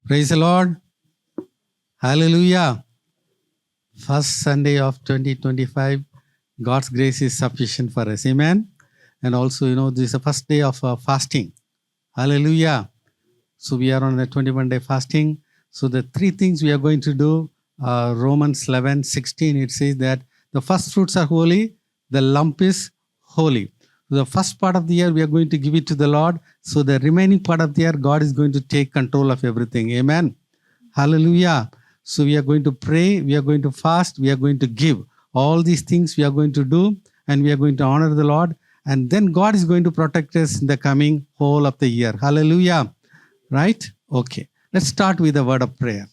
Praise the Lord. Hallelujah. First Sunday of 2025, God's grace is sufficient for us. Amen. And also, this is the first day of fasting. Hallelujah. So we are on the 21-day fasting. So the three things we are going to do, Romans 11:16, it says that the first fruits are holy, the lump is holy. So the first part of the year, we are going to give it to the Lord. So the remaining part of the year, God is going to take control of everything. Amen. Hallelujah. So we are going to pray, we are going to fast, we are going to give. All these things we are going to do, and we are going to honor the Lord. And then God is going to protect us in the coming whole of the year. Hallelujah. Right? Okay. Let's start with a word of prayer.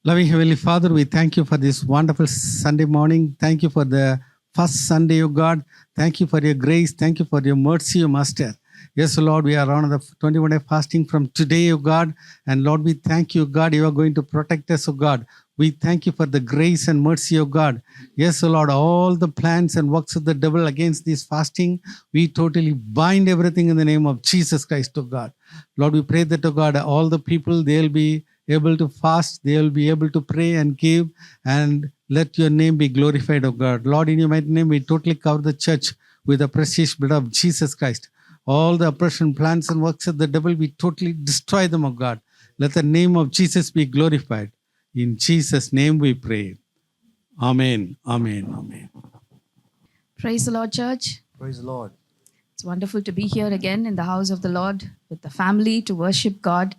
Loving Heavenly Father, we thank you for this wonderful Sunday morning. Thank you for the first Sunday, O God. Thank you for your grace. Thank you for your mercy, O Master. Yes, Lord, we are on the 21-day fasting from today, O God. And Lord, we thank you, God, you are going to protect us, O God. We thank you for the grace and mercy of God. Yes, O Lord, all the plans and works of the devil against this fasting, we totally bind everything in the name of Jesus Christ, O God. Lord, we pray that, O God, all the people, they'll be able to fast, they will be able to pray and give, and let your name be glorified, O God. Lord, in your mighty name, we totally cover the church with the precious blood of Jesus Christ. All the oppression, plans, and works of the devil, we totally destroy them, O God. Let the name of Jesus be glorified. In Jesus' name we pray. Amen. Amen. Amen. Praise the Lord, church. Praise the Lord. It's wonderful to be here again in the house of the Lord with the family to worship God.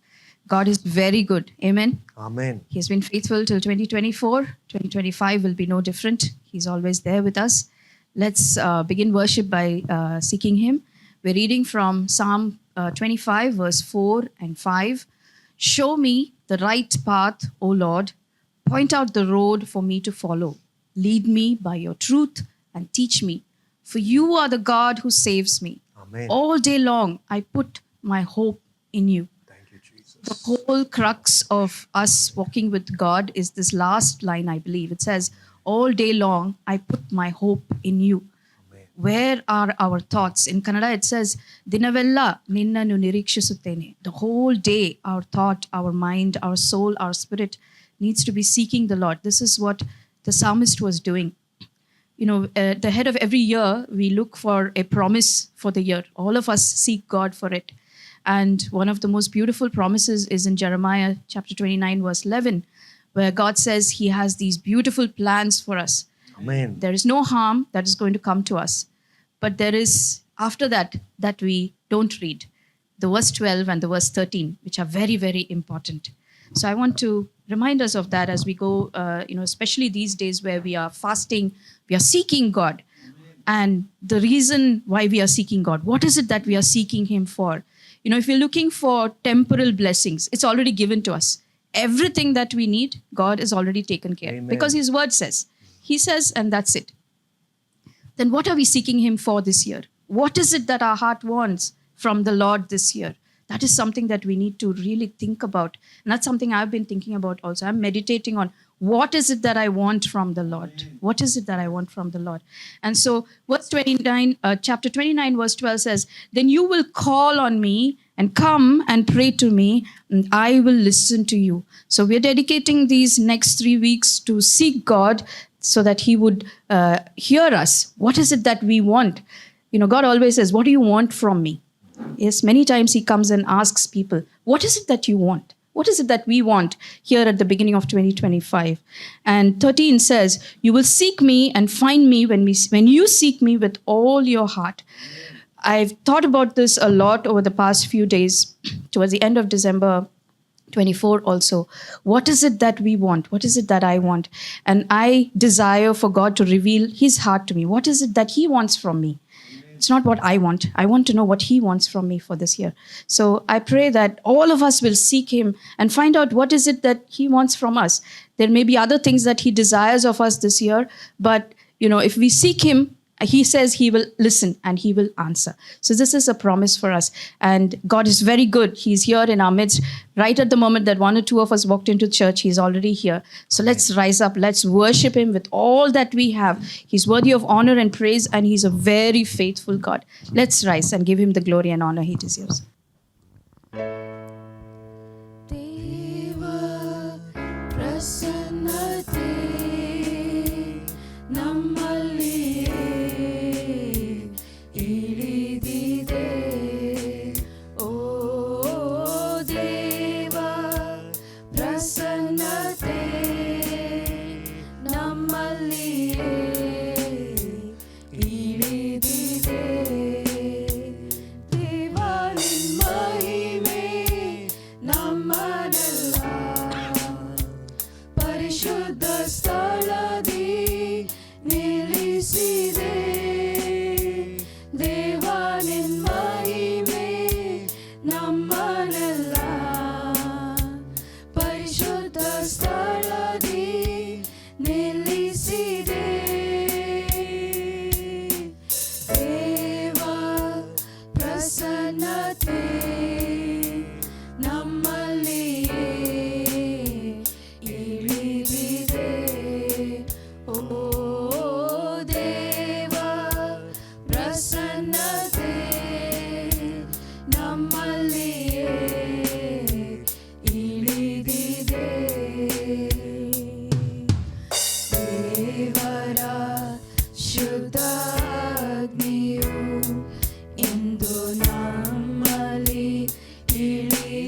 God is very good. Amen. Amen. He has been faithful till 2024. 2025 will be no different. He's always there with us. Let's begin worship by seeking Him. We're reading from Psalm 25, verse 4 and 5. Show me the right path, O Lord. Point out the road for me to follow. Lead me by your truth and teach me. For you are the God who saves me. Amen. All day long, I put my hope in you. Thank you, Jesus. The whole crux of us walking with God is this last line, I believe. It says, all day long, I put my hope in you. Amen. Where are our thoughts? In Kannada, it says, Dinavella ninnanu nirikshisuttene. The whole day, our thought, our mind, our soul, our spirit needs to be seeking the Lord. This is what the psalmist was doing. At the head of every year, we look for a promise for the year. All of us seek God for it. And one of the most beautiful promises is in Jeremiah chapter 29, verse 11, where God says He has these beautiful plans for us. Amen. There is no harm that is going to come to us. But there is, after that we don't read, the verse 12 and the verse 13, which are very, very important. So I want to remind us of that as we go, especially these days where we are fasting, we are seeking God. And the reason why we are seeking God, what is it that we are seeking Him for? If you're looking for temporal blessings, it's already given to us. Everything that we need, God has already taken care. Amen. Because His word says. He says, and that's it. Then what are we seeking Him for this year? What is it that our heart wants from the Lord this year? That is something that we need to really think about. And that's something I've been thinking about also. I'm meditating on what is it that I want from the Lord? What is it that I want from the Lord? And so chapter 29, verse 12 says, then you will call on me and come and pray to me, and I will listen to you. So we're dedicating these next 3 weeks to seek God so that He would hear us. What is it that we want? God always says, what do you want from me? Yes, many times He comes and asks people, what is it that you want? What is it that we want here at the beginning of 2025? And 13 says, you will seek me and find me when you seek me with all your heart. I've thought about this a lot over the past few days, towards the end of December 24 also. What is it that we want? What is it that I want? And I desire for God to reveal His heart to me. What is it that He wants from me? It's not what I want. I want to know what He wants from me for this year. So I pray that all of us will seek Him and find out what is it that He wants from us. There may be other things that He desires of us this year, but if we seek Him, He says He will listen and He will answer. So this is a promise for us. And God is very good. He's here in our midst. Right at the moment that one or two of us walked into church, He's already here. So let's rise up. Let's worship Him with all that we have. He's worthy of honor and praise, and He's a very faithful God. Let's rise and give Him the glory and honor He deserves.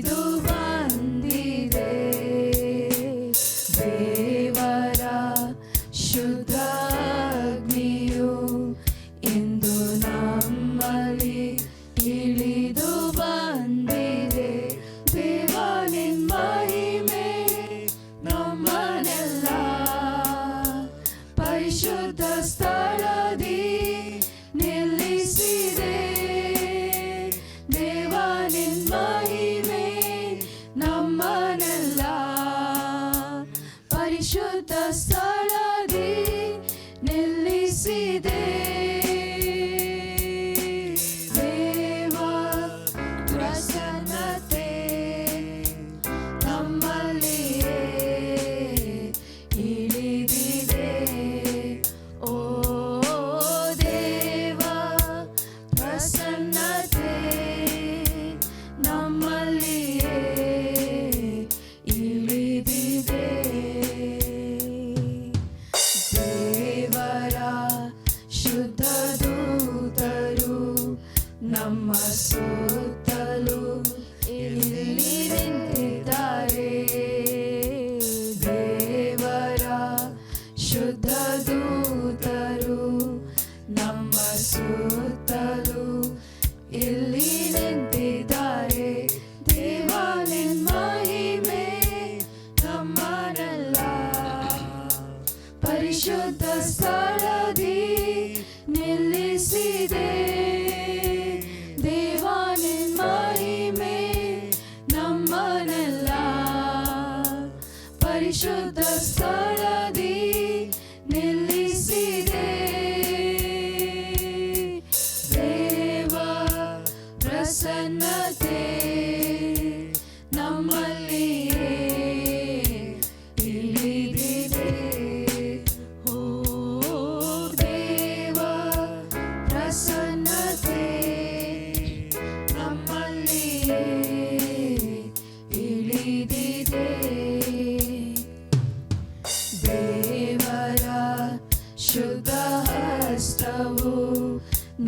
ಇಳಿದು ಬಂದಿದೆ. ದೇವರ ಶುದ್ಧ ಅಗ್ನಿಯು ಇಂದು ನಮ್ಮಲ್ಲಿ ಇಳಿದು ಬಂದಿದೆ. ದೇವ ನಿನ್ ಮಹಿಮೆ ನಮ್ಮನ್ನೆಲ್ಲ ಪರಿಶುದ್ಧ ಸ್ಥಳದಿ ನಿಲ್ಲಿಸಿದೆ. ದೇವ ನಿನ್ ಮಹಿಮೆ ನಮ್ಮನ್ನೆಲ್ಲ ಪರಿಶುದ್ಧ ಸ್ಥಳದಿ ನಿಲ್ಲಿಸಿದೆ. ದೇವ ಪ್ರಸನ್ನತೆ ನಮ್ಮಲ್ಲಿಯೇ ಇಳಿದಿದೆ. ಓ ದೇವ ಪ್ರಸನ್ನತೆ ನಮ್ಮಲ್ಲಿಯೇ ಇಳಿದಿದೆ. ದೇವರ ಶುದ್ಧ ದೂತರು ನಮ್ಮ ಸುತ್ತಲೂ ಇಲ್ಲಿ ನಿಂತಿದ್ದಾರೆ. ದೇವರ ಶುದ್ಧ ದೂತರು ನಮ್ಮ ಸುತ್ತಲೂ ಇಲ್ಲಿ ನಿಂತಿದ್ದಾರೆ. ದೇವ ನಿನ್ ಮಹಿಮೆ ನಮ್ಮನ್ನೆಲ್ಲ ಪರಿಶುದ್ಧ ಸ್ಥಳದಿ ನಿಲ್ಲಿಸಿದೆ. ದೇವ ನಿನ್ ಮಹಿಮೆ ನಮ್ಮನ್ನೆಲ್ಲ ಪರಿಶುದ್ಧ ಸ್ಥಳದಿ ನಿಲ್ಲಿಸಿದೆ. ದೇವ ಪ್ರಸನ್ನತೆ ನಮ್ಮಲ್ಲಿಯೇ ಇಳಿದಿದೆ. ಓ ದೇವ ಪ್ರಸನ್ನತೆ ನಮ್ಮಲ್ಲಿಯೇ ಇಳಿದಿದೆ. ದೇವರ ಶುದ್ಧ ಹಸ್ತವು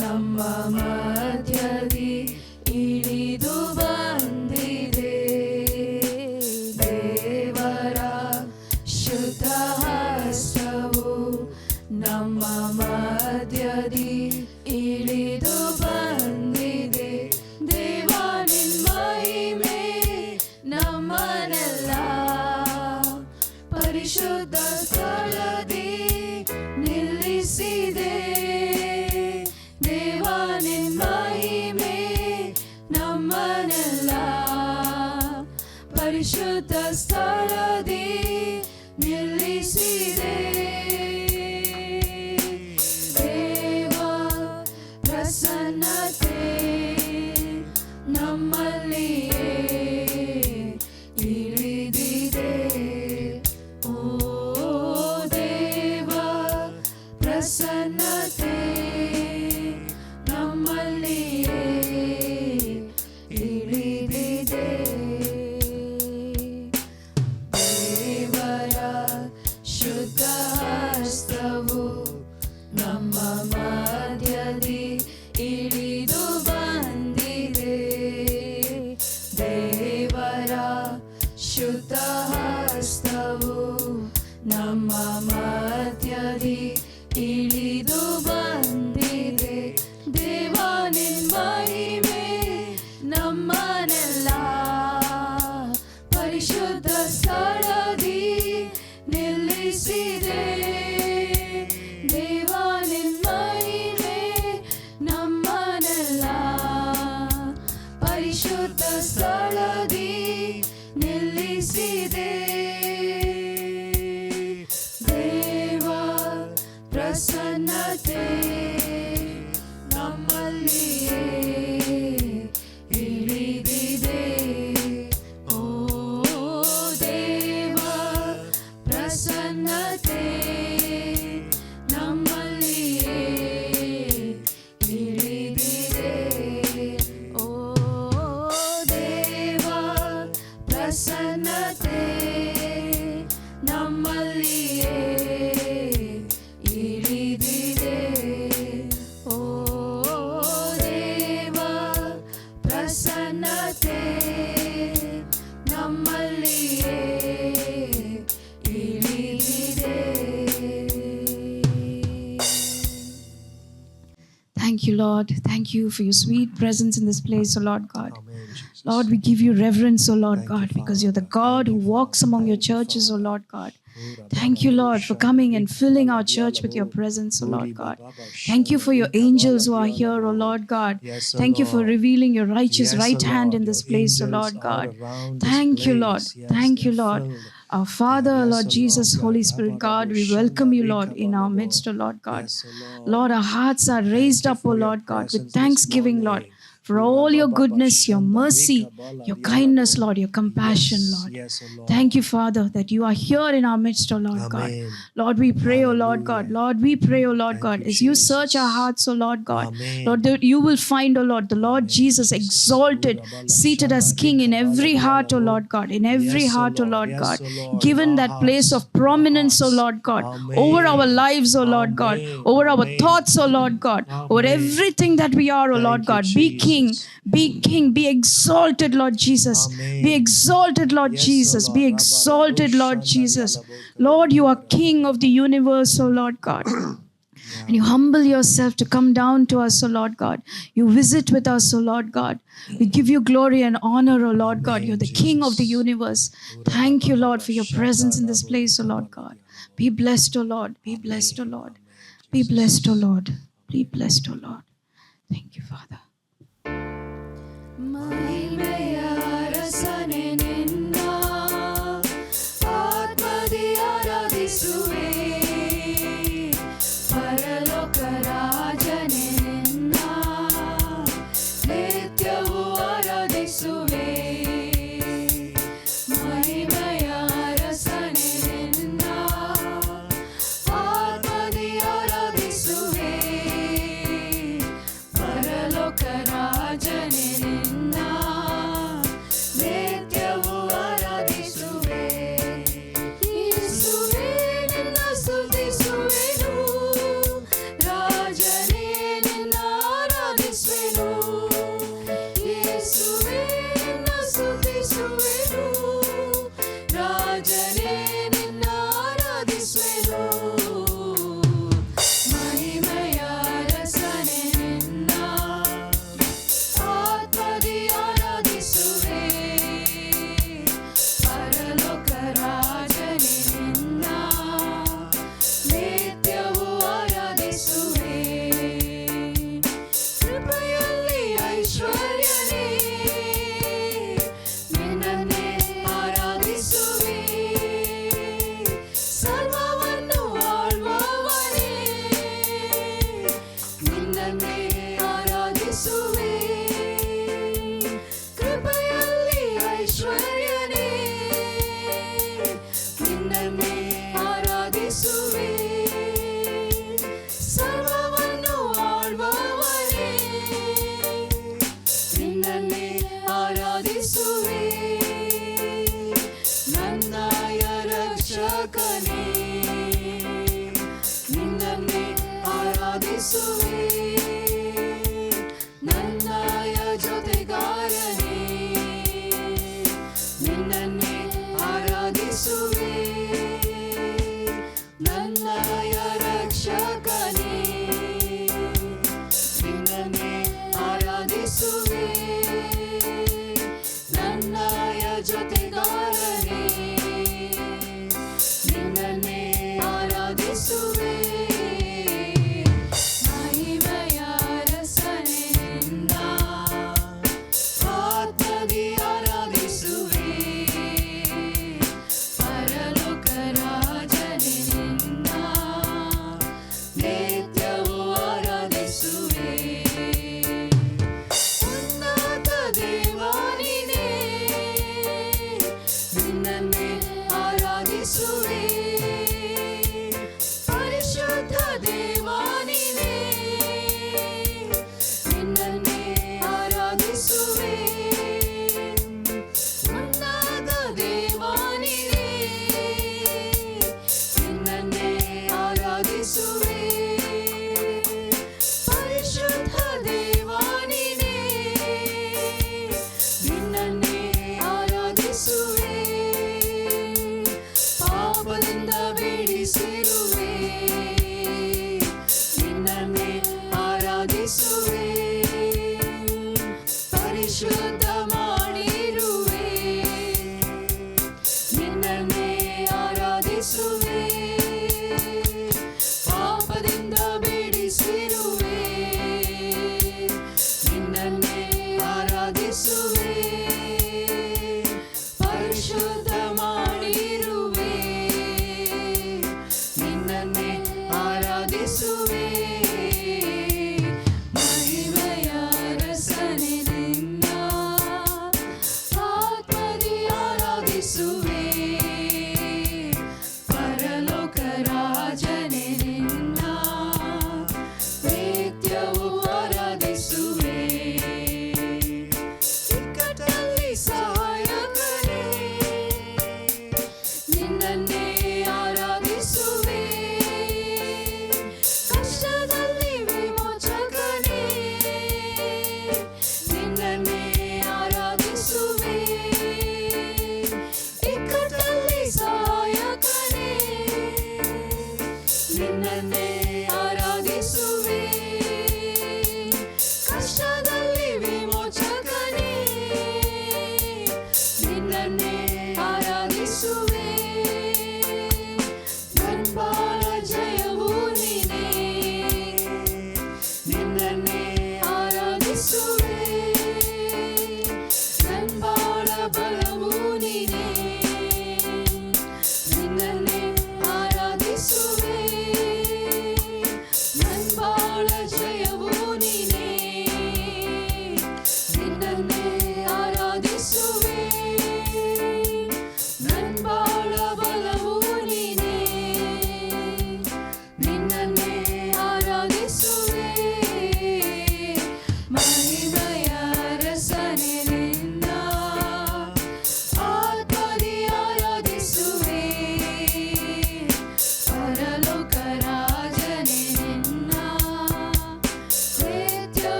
ನಮ್ಮ ಮಧ್ಯದಿ ಇಳಿದು ಬಂದಿದೆ. ದೇವರ ಶುದ್ಧ ಹಸ್ತವು ನಮ್ಮ ಮಧ್ಯದಿ ಇಳಿದು ಬಂದಿದೆ. ದೇವ ನಿನ್ ಮಹಿಮೆ ನಮ್ಮನ್ನೆಲ್ಲ ಪರಿಶುದ್ಧ ಸ್ಥಳದಿ ನಿಲ್ಲಿಸಿದೆ. ದೇವ ನಿನ್ ಮಹಿಮೆ ನಮ್ಮನ್ನೆಲ್ಲ ಪರಿಶುದ್ಧ ಸ್ಥಳದಿ ನಿಲ್ಲಿಸಿದೆ. ದೇವ ಪ್ರಸನ್ನತೆ ನಮ್ಮಲ್ಲಿಯೇ ಇಳಿದಿದೆ. ಓ ದೇವ ಪ್ರಸನ್ನತೆ ನಮ್ಮಲ್ಲಿಯೇ ಇಳಿದಿದೆ. ದೇವರ ಶುದ್ಧ ಹಸ್ತವು ನಮ್ಮ ಮಧ್ಯದಿ ಇಳಿದು ಬಂದಿದೆ. ದೇವರ ಶುದ್ಧ ಹಸ್ತವು ನಮ್ಮ ಮಧ್ಯದಿ ಇಳಿದು ಬಂದಿದೆ. ದೇವ ನಿನ್ ಮಹಿಮೆ ನಮ್ಮನ್ನೆಲ್ಲ ಪರಿಶುದ್ಧ ಸ್ಥಳದಿ ನಿಲ್ಲಿಸಿದೆ. ದೇವ ನಿನ್ ಮಹಿಮೆ ನಮ್ಮನ್ನೆಲ್ಲ ಪರಿಶುದ್ಧ ಸ್ಥಳದಿ ನಿಲ್ಲಿಸಿದೆ. ದೇವ you, Lord. Thank you for your sweet presence in this place, O Lord God. Amen, Jesus. Lord, we give you reverence, O Lord Thank you, God, because Father. you're the God who Thank you, walks Father. among your Thank you, churches, O Father. Lord God. Ora Thank you, baba Lord, for shanda coming and rik filling bala our church diala with your bo. presence, O Lord Uri God. baba Thank you shanda for your rik angels bala who are diala here, O bo. Lord God. Yes, O Thank you for Lord. revealing your righteous Yes, O right hand Lord. in Your this place, O angels Lord are God. around this Thank you, Lord. place. Yes, Thank you, they're Lord. filled. Our Father, Yes, Lord O Jesus, Lord. Holy Ya Spirit, raba God, rabo we shanda welcome you, Lord, rika in our bala bo. midst, O Lord God. Yes, O Lord. Lord, our hearts are Thank raised you up, O for your Lord God, with presence this thanksgiving, Lord, morning. for Ura all your baba goodness, your shanda mercy, rika bala your diala kindness, bo. Lord, your compassion, Yes, Lord. yes, O Lord. Thank you, Father, that you are here in our midst, O Lord God. Amen. Lord, we pray, O Lord God. Hallelujah. Lord, we pray, O Lord Thank God, you, as you search our Jesus. hearts, O Lord God. Amen. Lord, that you will find, O Lord, the Lord Amen, Jesus Jesus. exalted, Ura bala seated as shanda King in rika bala every diala heart, O bo. Lord God, in every Yes, O heart, O Lord. Lord Yes, God. O Lord. In Given our that place hearts. of In our prominence, O hearts. Lord God, Amen. over our lives, O Lord God, Amen. over our Amen. thoughts, O Lord God, over Amen. everything that we are, O Lord Thank you, God. Be King, Jesus. be King, be exalted, Lord Jesus. Amen. Be exalted, Lord Yes, O Jesus. Lord. Be Rabba exalted, rabo Lord shanda Jesus. diala bo Lord, you are kariya King of the universe, O Lord God. And you humble yourself to come down to us, O Lord God. You visit with us, O Lord God. We give you glory and honor, O Lord God. Amen, You're the King of the Jesus. universe. Ura Thank baba you, Lord, baba for your shanda presence in this rabo place, O rika Lord bala God. diala bo. Be blessed, O Lord. Be blessed, O Amen. Lord. Amen, Be Jesus. blessed, O Lord. Be blessed, O Lord. Thank you, Father. ಮಹಿಮೆಯ ಅರಸನೆ ನಿನ್ನ ಆತ್ಮದಿ ಆರಾಧಿಸುವೆ ಪರಲೋಕ ರಾಜನೆ ನಿನ್ನ ನಿತ್ಯವೂ ಆರಾಧಿಸುವೆ ಮಹಿಮೆಯ ಅರಸನೆ ನಿನ್ನ ಆತ್ಮದಿ ಆರಾಧಿಸುವೆ ಪರಲೋಕ ರಾಜನೆ ನಿನ್ನ ನಿತ್ಯವೂ ಆರಾಧಿಸುವೆ ಯೇಸುವೇ ನಿನ್ನ ಸ್ತುತಿಸುವೆನು ರಾಜನೇ ನಿನ್ನ ಆರಾಧಿಸುವೆನು ಯೇಸುವೇ ನಿನ್ನ ಸ್ತುತಿಸುವೆನು ರಾಜನೇ ನಿನ್ನ ಆರಾಧಿಸುವೆನು ಮಹಿಮೆಯ ಅರಸನೆ ನಿನ್ನ ಆತ್ಮದಿ ಆರಾಧಿಸುವೆ ಪರಲೋಕ ರಾಜನೆ ನಿನ್ನ ನಿತ್ಯವೂ ಆರಾಧಿಸುವೆ ಕೃಪೆಯಲ್ಲಿ ಐಶ್ವರ್ಯನೇ ನಿನ್ನನ್ನೇ ಆರಾಧಿಸುವೆ ಸರ್ವವನ್ನು ಆಳ್ವವನೇ ನಿನ್ನನ್ನೇ ಆರಾಧಿಸುವೆ ಕೃಪೆಯಲ್ಲಿ ಐಶ್ವರ್ಯನೇ ನಿನ್ನನ್ನೇ ಆರಾಧಿಸುವೆ ಸರ್ವವನ್ನು ಆಳ್ವವನೇ ನಿನ್ನನ್ನೇ ಆರಾಧಿಸುವೆ ನನ್ನಯ ರಕ್ಷಕನೇ ನಿನ್ನನ್ನೇ ಆರಾಧಿಸುವೆ ನನ್ನಯ ಜೊತೆಗಾರನೇ ನಿನ್ನನ್ನೇ ಆರಾಧಿಸುವೆ ನನ್ನಯ ರಕ್ಷಕನೇ ನಿನ್ನನ್ನೇ ಆರಾಧಿಸುವೆ ನನ್ನಯ ಜೊತೆಗಾರನೇ ನಿನ್ನನ್ನೇ ಆರಾಧಿಸುವೆ ಮಹಿಮೆಯ ಅರಸನೆ ನಿನ್ನ ಆತ್ಮದಿ ಆರಾಧಿಸುವೆ ಪರಲೋಕ ರಾಜನೆ ನಿನ್ನ ನಿತ್ಯವೂ ಆರಾಧಿಸುವೆ ಉನ್ನತ ದೇವ ನೀನೇ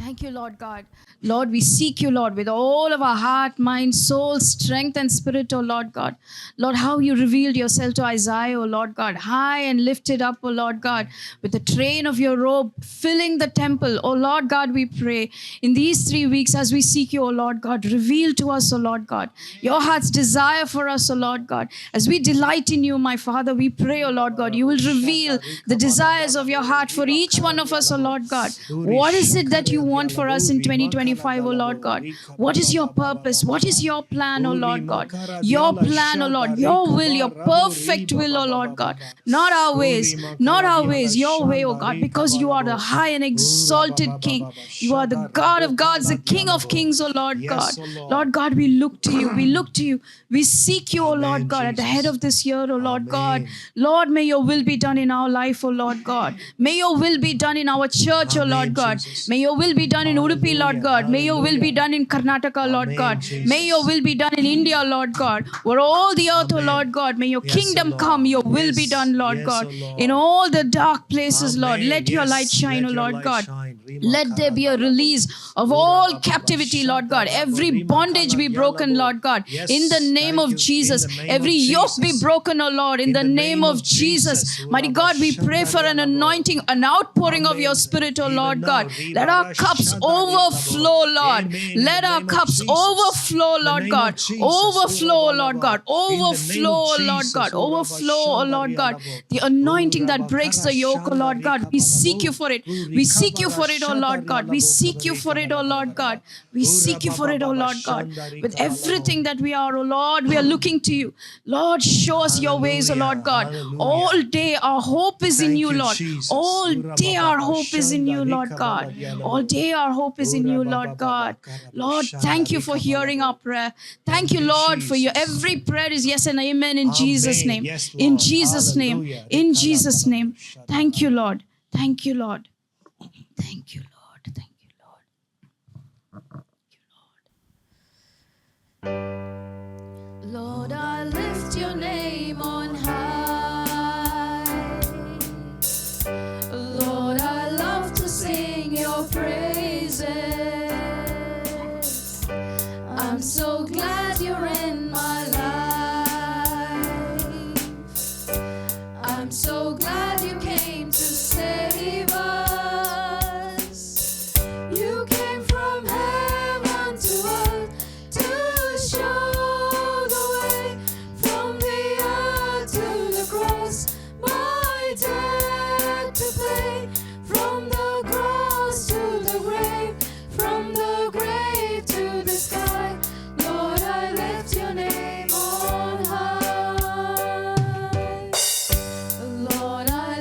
Thank you, Lord God. Lord, we seek you, Lord, with all of our heart, mind, soul, strength, and spirit, O Lord God. Lord, how you revealed yourself to Isaiah, O Lord God, high and lifted up, O Lord God, with the train of your robe filling the temple. O Lord God, we pray in these 3 weeks as we seek you, O Lord God, reveal to us, O Lord God, your heart's desire for us, O Lord God. As we delight in you, my Father, we pray, O Lord God, you will reveal the desires of your heart for each one of us, O Lord God. What is it that you want for us in 2025, O Lord God? What is your purpose? What is your plan, O Lord God? Your plan, O Lord, your will, your perfect will, O Lord God. Not our ways, not our ways, your way, O God, because you are the high and exalted King. You are the God of gods, the King of kings, O Lord God. Lord God, we look to you. We look to you. We seek you, O Lord God, at the head of this year, O Lord God. Lord, may your will be done in our life, O Lord God. May your will be done in our church, O Lord God. May your will be done in Udupi, Lord God. May your will be done in Karnataka, Lord God. May your will be done in India, Lord God. Over all the earth, O Lord God. May your kingdom come. Your will be done, Lord God. In all the dark places, Lord, let your light shine, O Lord God. Let there be a release of all captivity, Lord God. Every bondage be broken, Lord God. In the name of Jesus. Every yoke be broken, O Lord. In the name of Jesus. Mighty God, we pray for an anointing, an outpouring of your spirit, O Lord God. Let our cups overflow, Lord. Let our cups overflow, Lord God. Overflow, Lord God. Overflow, Lord God. Overflow, Lord God. The anointing that breaks the yoke, O Lord God. We seek you for it. We seek you for it, O Lord God. We seek you for it, O Lord God. We seek you for it, O Lord God. With everything that we are, O Lord, we are looking to you. Lord, show us your ways, O Lord God. All day our hope is in you, Lord. All day our hope is in you, Lord God. All day our hope is in you, Lord God. Lord, thank you for hearing our prayer. Thank you, Lord, for your every prayer is yes and amen in Jesus' name. In Jesus' name. In Jesus' name. Thank you, Lord. Thank you, Lord. Thank you, Lord. Thank you, Lord. Lord, I lift your name on high. Lord, I love to sing your praises. I'm so glad you're in my life. I'm so glad you came to save us. You came from heaven to earth to show the way, from the earth to the cross, my debt to pay, from the cross to the grave, from the grave to the sky. Lord, I lift your name on high. Lord, I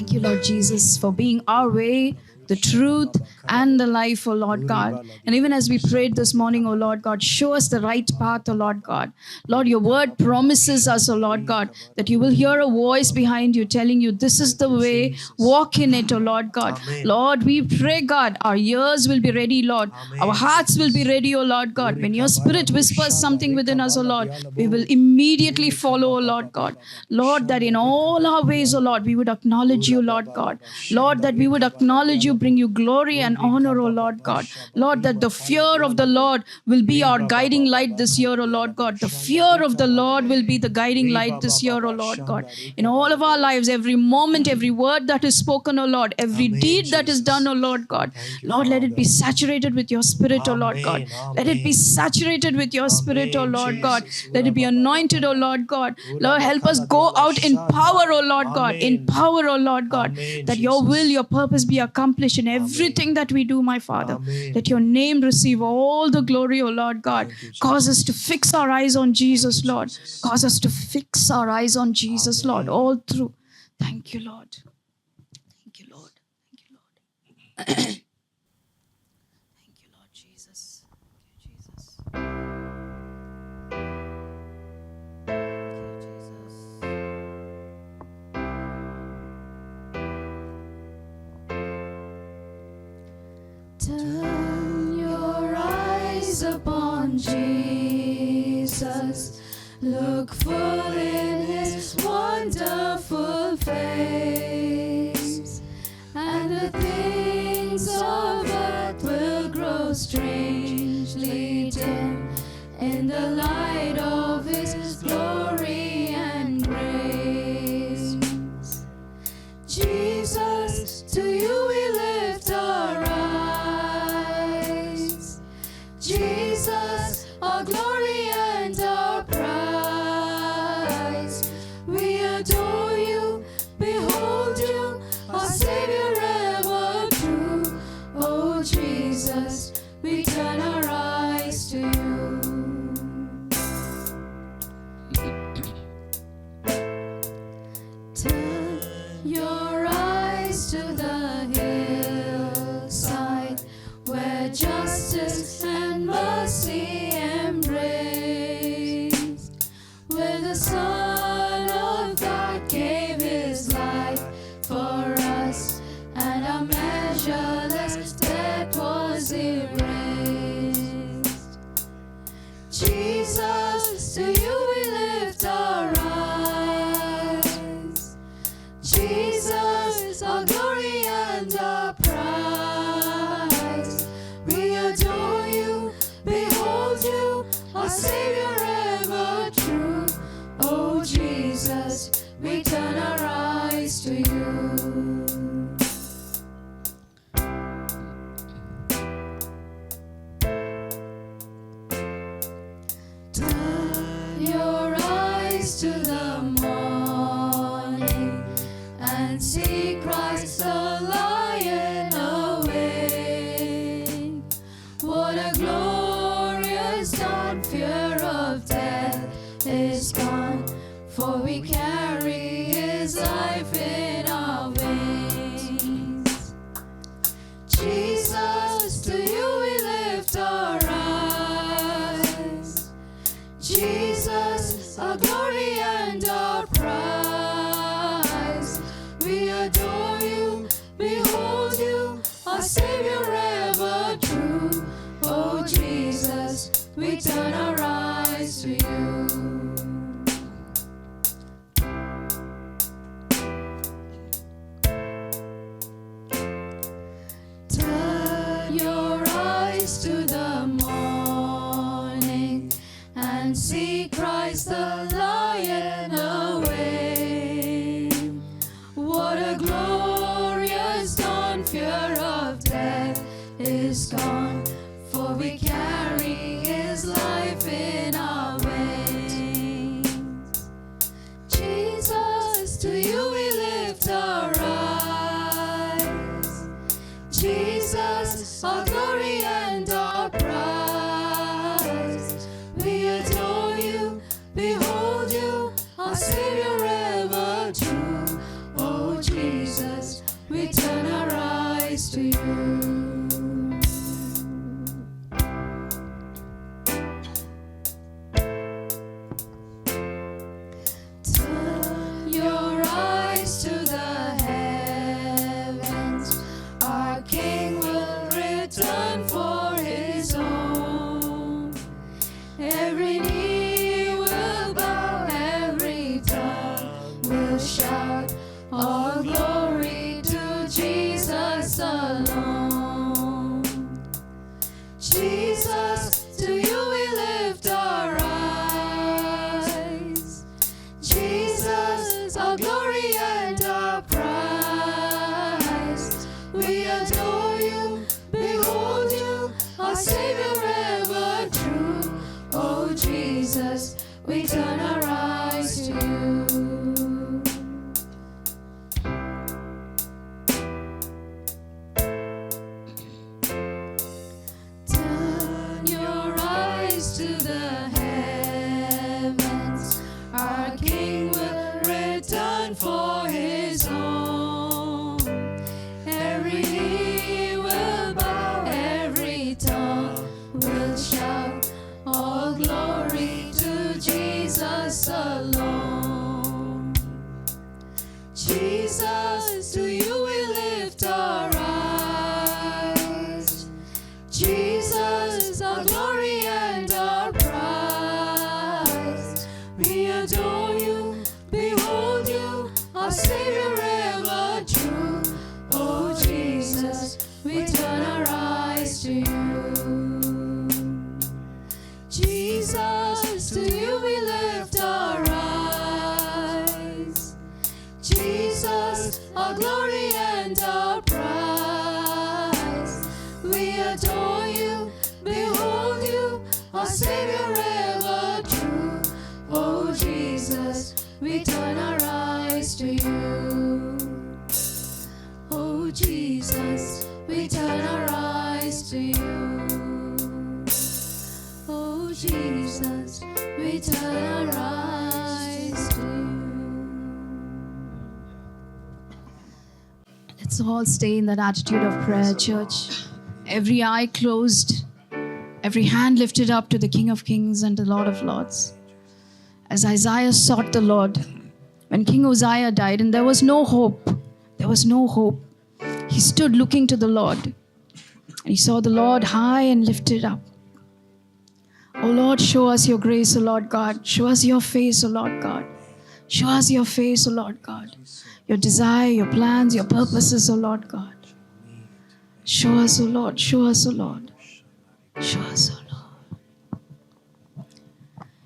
Thank you, Lord Jesus, for being our way, the truth, and the life, O Lord God. And even as we prayed this morning, O Lord God, show us the right path, O Lord God. Lord, your word promises us, O Lord God, that you will hear a voice behind you telling you, this is the way, walk in it, O Lord God. Amen. Lord, we pray, God, our ears will be ready, Lord. Amen. Our hearts will be ready, O Lord God. When your spirit whispers something within us, O Lord, we will immediately follow, O Lord God. Lord, that in all our ways, O Lord, we would acknowledge you, Lord God. Lord, that we would acknowledge you, bring you glory and honor, O Lord God. Lord, that the fear of the Lord will be our guiding light this year, O Lord God. The fear of the Lord will be the guiding light this year, O Lord God. In all of our lives, every moment, every word that is spoken, O Lord, every Amen, deed that is Jesus. done, O Lord God. Thank you, Lord, let it be Father. saturated with your spirit, O Lord God. Amen, Let it be amen. saturated with your spirit, O Amen, Lord God. Jesus. Let it be anointed, O Lord God. Lord, help us go out in power, O Lord God. In Amen. power, O Lord God. Amen, That your Jesus. will, your purpose be accomplished in everything that we do, my Father. Amen. That your name receive all the glory, O Lord God. Thank you, Cause us to Jesus. fix our eyes on Jesus, Thank you, Lord. Jesus. Cause us to fix our eyes on Jesus, Lord, Amen. all through. Thank you, Lord. Thank you, Lord. Thank you, Lord. Thank you, Lord Jesus. Thank you, Jesus. Thank you, Jesus. Turn your eyes upon Jesus. Look full in his wonderful face, and the things of earth will grow strangely dim in the light of his glory and grace. Jesus, to you we lift our eyes. Jesus, our glory and our prize. We adore you, behold you, our Savior ever true. Oh Jesus, we turn our eyes to you. Turn your eyes to the hillside, where justice and mercy embraced, where the Son of God gave his life for us, and our measureless debt was erased. Jesus, to you we lift our eyes. Jesus, our glory and our prize. We adore you, behold you, our Savior ever true. Oh Jesus, we turn our eyes to you. Turn your eyes to the morning and see Christ the Lion awake. What a glorious dawn, fear of death is gone, for we carry his life in our veins. Jesus, to you we lift our eyes. Jesus, our glory and our prize. We adore you, behold you, our Savior ever true. Oh Jesus, we turn our eyes to you. Turn your eyes to the morning and see Christ the Lion awake. What a glorious dawn, fear of death is gone, for we carry his life in our veins. Jesus, to you we lift our eyes. Jesus, our glory and our prize. We adore you, behold you, our our glory and our prize. We adore you, behold you, our Savior ever true. Oh Jesus, we turn our eyes to you. Turn your eyes to the heavens. Our King will return for his own. Every knee will bow, every tongue will shout, all glory to Jesus alone. Jesus, to you we lift our eyes. Jesus, our glory and our prize. We adore you, behold you, our Savior ever true. Oh Jesus, we turn our eyes to you. Jesus, to you we lift our eyes. Jesus, our glory and our prize. We adore you, behold you, our Savior ever true. Oh Jesus, we turn our eyes to you. Oh Jesus, we turn our eyes to you. Oh Jesus, we turn our eyes to you. Let's all stay in that attitude of prayer, church. Every eye closed, every hand lifted up to the King of Kings and the Lord of Lords. As Isaiah sought the Lord, when King Uzziah died and there was no hope, he stood looking to the Lord and he saw the Lord high and lifted up. O Lord, show us your grace, O Lord God. Show us your face, O Lord God. Show us your face, O Lord God. Your desire, your plans, your purposes, O Lord God. Show us, O Lord. Show us, O Lord. Show us, O Lord.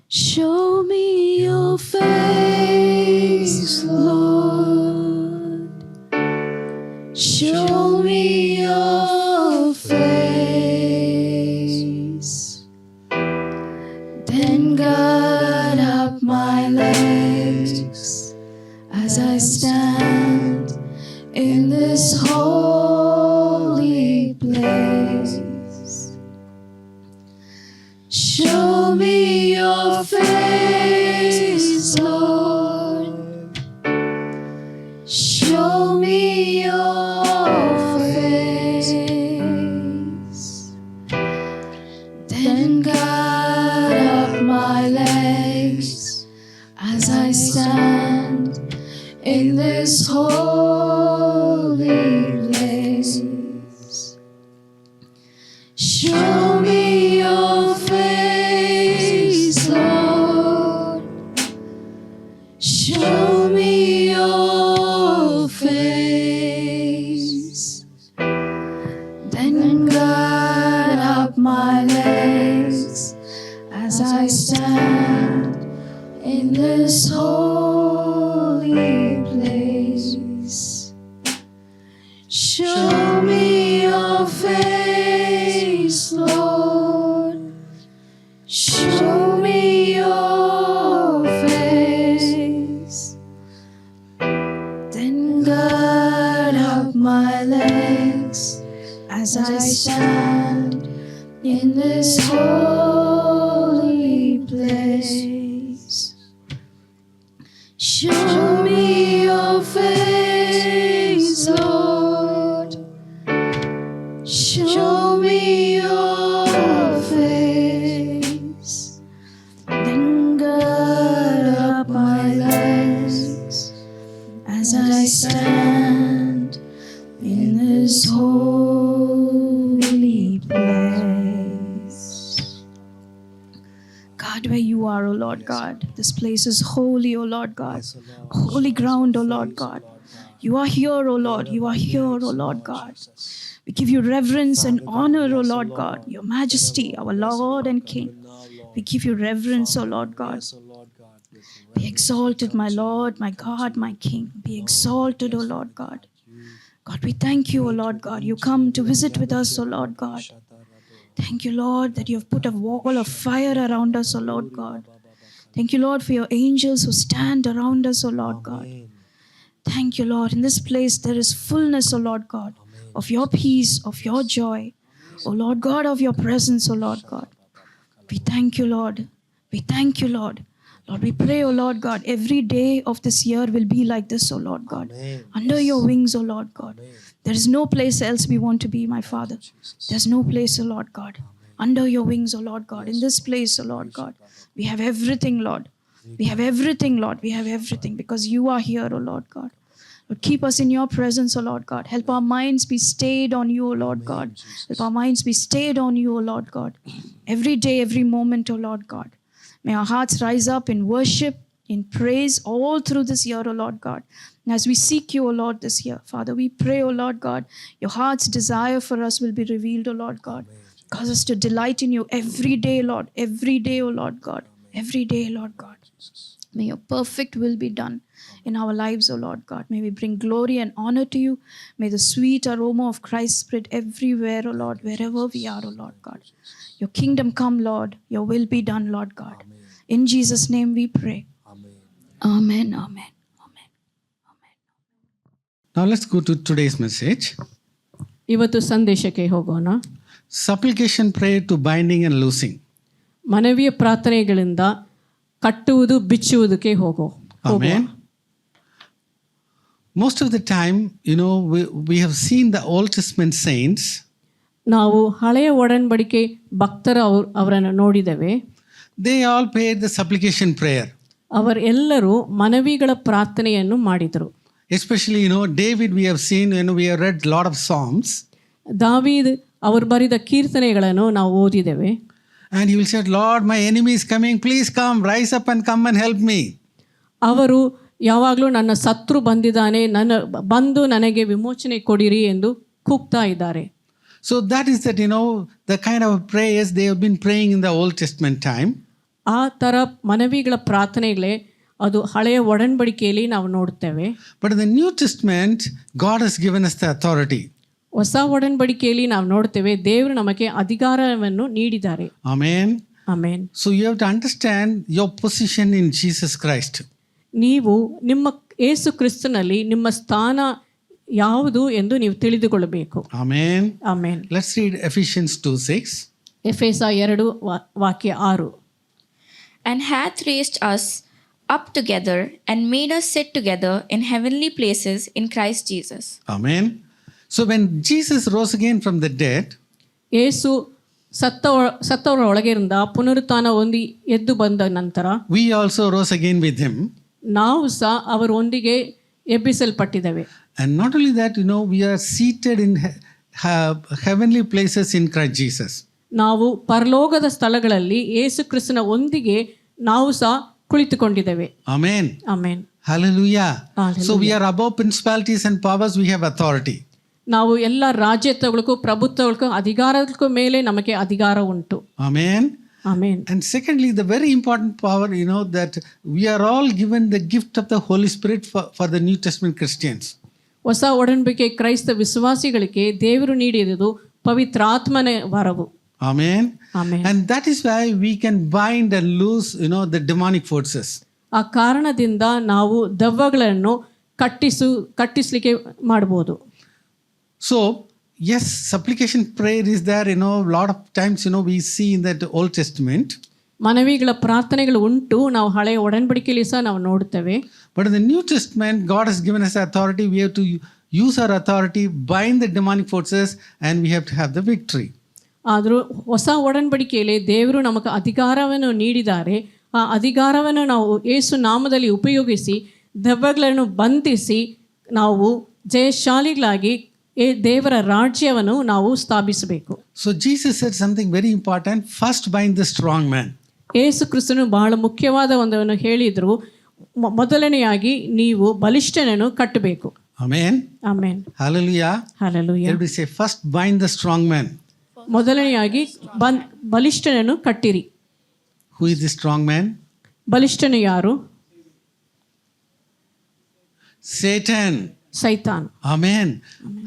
Show me your face, Lord. Show me your face. Then gird up my legs as I stand in this holy place. Show me your face, Lord. Show me your face. Then gird up my legs as I stand in this holy place. Show me your face, Lord. Show me your face. Then gird up my legs as I stand in this holy place. Show me your face, Lord. Show me your face. Then gird up my legs as I stand in this holy place. Show me your face, Lord. Show me your face. Then gird up my legs as I stand in this holy place. God, where you are, O Lord God, this place is holy, O Lord God. Holy ground, O Lord God. You are here, O Lord. You are here, O Lord God. We give you reverence and honor, O Lord God, your majesty, our Lord and King. We give you reverence, O Lord God. Be exalted, my Lord, my God, my King. Be exalted, O Lord God. God, we thank you, O Lord God. You come to visit with us, O Lord God. Thank you, Lord, that you have put a wall of fire around us, O Lord God. Thank you, Lord, for your angels who stand around us, O Lord God. Thank you, Lord. In this place there is fullness, O Lord God, of your peace, of your joy, O Lord God, of your presence, O Lord God. We thank you, Lord. We thank you, Lord. Lord, we pray, O Lord God, every day of this year will be like this, O Lord God. Under your wings, O Lord God. There is no place else we want to be, my Father. There's no place, O Lord God. Under your wings, O Lord God. In this place, O Lord God. We have everything, Lord. We have everything, Lord. We have everything because you are here, O Lord God. Lord, keep us in your presence, O Lord God. Help our minds be stayed on you, O Lord God. Help our minds be stayed on you, O Lord God. Every day, every moment, O Lord God. May our hearts rise up in worship, in praise all through this year, O Lord God. And as we seek you, O Lord, this year, Father, we pray, O Lord God, your heart's desire for us will be revealed, O Lord God. Cause us to delight in you every day, Lord. Every day, O Lord God. Every day, Lord God. May your perfect will be done in our lives, O Lord God. May we bring glory and honor to you. May the sweet aroma of Christ spread everywhere, O Lord, wherever we are, O Lord God. Your kingdom come, Lord. Your will be done, Lord God. In Jesus' name we pray. Amen. Amen. Amen. Amen. Now let's go to today's message. ಇವತ್ತು ಸಂದೇಶಕ್ಕೆ ಹೋಗೋಣ. Supplication prayer to binding and loosing. ಮನವಿಯ ಪ್ರಾರ್ಥನೆಗಳಿಂದ ಕಟ್ಟುವುದು ಬಿಚ್ಚುವುದಕ್ಕೆ ಹೋಗೋಣ. Amen. Most of the time, we have seen the Old Testament saints. ನಾವು ಹಳೆಯ ಒಡன்பಡಿಕೆ ಭಕ್ತರ ಅವರನ್ನು ನೋಡಿದ್ದೇವೆ. They all prayed the supplication prayer. ಅವರೆಲ್ಲರೂ ಮನವಿಗಳ ಪ್ರಾರ್ಥನೆಯನ್ನು ಮಾಡಿದರು. Especially, David, we have seen, we have read a lot of Psalms. ದಾವೀದ್ ಅವರು ಬರೆದ ಕೀರ್ತನೆಗಳನ್ನು ನಾವು ಓದಿದ್ದೇವೆ. And he will say, Lord, my enemy is coming. Please come, rise up and come and help me. ಅವರು ಯಾವಾಗಲೂ ನನ್ನ ಶತ್ರು ಬಂದಿದ್ದಾನೆ, ಬಂದು ನನಗೆ ವಿಮೋಚನೆ ಕೊಡಿರಿ ಎಂದು ಕೂಗ್ತಾ ಇದ್ದಾರೆ. So that is that, the kind of prayers they have been praying in the Old Testament time. ಆ ಥರ ಮನವಿಗಳ ಪ್ರಾರ್ಥನೆಗಳೇ ಅದು ಹಳೆಯ ಒಡன்பಡಿಕೆಯಲ್ಲಿ ನಾವು ನೋಡ್ತೇವೆ. But in the New Testament, God has given us the authority. ಹೊಸ ಒಡன்பಡಿಕೆಯಲ್ಲಿ ನಾವು ನೋಡ್ತೇವೆ ದೇವರು ನಮಗೆ ಅಧಿಕಾರವನ್ನು ನೀಡಿದ್ದಾರೆ. Amen. Amen. So you have to understand your position in Jesus Christ. ನೀವು ನಿಮ್ಮ ಯೇಸು ಕ್ರಿಸ್ತನಲ್ಲಿ ನಿಮ್ಮ ಸ್ಥಾನ ಯಾವುದು ಎಂದು ನೀವು ತಿಳಿದುಕೊಳ್ಳಬೇಕು. Amen. Amen. Let's read Ephesians 2:6. ಎಫೆಸ 2 ವಾಕ್ಯ 6. And hath raised us up together and made us sit together in heavenly places in Christ Jesus. Amen. So when Jesus rose again from the dead, ಯೇಸು ಸತ್ತವರ ಒಳಗಿಂದ ಪುನರುತ್ಥಾನ ಹೊಂದಿ ಎದ್ದು ಬಂದ ನಂತರ we also rose again with him. ನಾವು ಸಹ ಅವರೊಂದಿಗೆ ಎಬ್ಬಿಸಲ್ಪಟ್ಟಿದ್ದೇವೆ. And not only that, we are seated in heavenly places in Christ Jesus. ನಾವು ಪರಲೋಕದ ಸ್ಥಳಗಳಲ್ಲಿ ಯೇಸು ಕ್ರಿಸ್ತನ ಒಂದಿಗೆ ನಾವು ಸಹ ಕುಳಿತುಕೊಂಡಿದ್ದೇವೆ. Amen. Amen. Hallelujah. So we are above principalities and powers, we have authority. ನಾವು ಎಲ್ಲ ರಾಜ್ಯತ್ವಗಳಿಗೂ ಪ್ರಭುತ್ವಗಳಿಗೂ ಅಧಿಕಾರಕ್ಕೂ ಮೇಲೆ ನಮಗೆ ಅಧಿಕಾರ ಉಂಟು. Amen. Amen. And secondly, the very important power, that we are all given the gift of the Holy Spirit for the New Testament Christians. ಹೊಸ ಒಡன்பಡಿಕೆ ಕ್ರೈಸ್ತ ವಿಶ್ವಾಸಿಗಳಿಗೆ ದೇವರು ನೀಡಿರುವುದು ಪವಿತ್ರಾತ್ಮನ ವರವು. Amen. Amen. And that is why we can bind and loose, the demonic forces. ಆ ಕಾರಣದಿಂದ ನಾವು ದೆವ್ವಗಳನ್ನು ಕಟ್ಟಿಸಲಿಕ್ಕೆ ಮಾಡಬಹುದು. So, yes, supplication prayer is there, a lot of times, we see in that Old Testament. ಮನವಿಗಳ ಪ್ರಾರ್ಥನೆಗಳು ಉಂಟು, ನಾವು ಹಳೆಯ ಒಡன்பಡಿಕೆಯಲ್ಲಿ ಸಹ ನಾವು ನೋಡ್ತೇವೆ. But in the New Testament, God has given us authority. We have to use our authority, bind the demonic forces, and we have to have the victory. ಆದರೂ ಹೊಸ ಒಡன்பಡಿಕೆಯಲ್ಲಿ ದೇವರು ನಮಗೆ ಅಧಿಕಾರವನ್ನು ನೀಡಿದ್ದಾರೆ. ಆ ಅಧಿಕಾರವನ್ನು ನಾವು ಯೇಸು ನಾಮದಲ್ಲಿ ಉಪಯೋಗಿಸಿ ದೆವ್ವಗಳನ್ನು ಬಂಧಿಸಿ ನಾವು ಜಯಶಾಲಿಗಳಾಗಿ ದೇವರ ರಾಜ್ಯವನ್ನು ನಾವು ಸ್ಥಾಪಿಸಬೇಕು. So Jesus said something very important. First bind the strong man. ಯೇಸು ಕ್ರಿಸ್ತನು ಬಹಳ ಮುಖ್ಯವಾದ ಒಂದನ್ನು ಹೇಳಿದ್ರು. ಮೊದಲನೆಯಾಗಿ ನೀವು ಬಲಿಷ್ಠನನ್ನು ಕಟ್ಟಬೇಕು. Amen. Amen. Hallelujah. Hallelujah. Everybody say, first bind the strong man. ಮೊದಲನೆಯಾಗಿ ಬಲಿಷ್ಠನನ್ನು ಕಟ್ಟಿರಿ. Who is the strong man? ಬಲಿಷ್ಠನು ಯಾರು? Satan. ಸೈತಾನ್. Amen.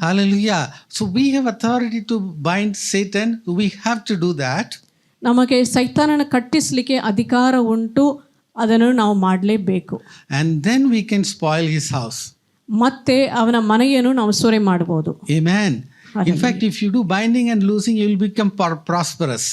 Hallelujah. So we have authority to bind Satan. We have to do that. ನಮಗೆ ಸೈತಾನನ ಕಟ್ಟಿಸಲಿಕ್ಕೆ ಅಧಿಕಾರ ಉಂಟು, ಅದನ್ನು ನಾವು ಮಾಡಲೇಬೇಕು. And then we can spoil his house. ಮತ್ತೆ ಅವನ ಮನೆಯನ್ನು ನಾವು ಸೂರೆ ಮಾಡಬಹುದು. Amen. In fact, if you do binding and loosing, you will become prosperous.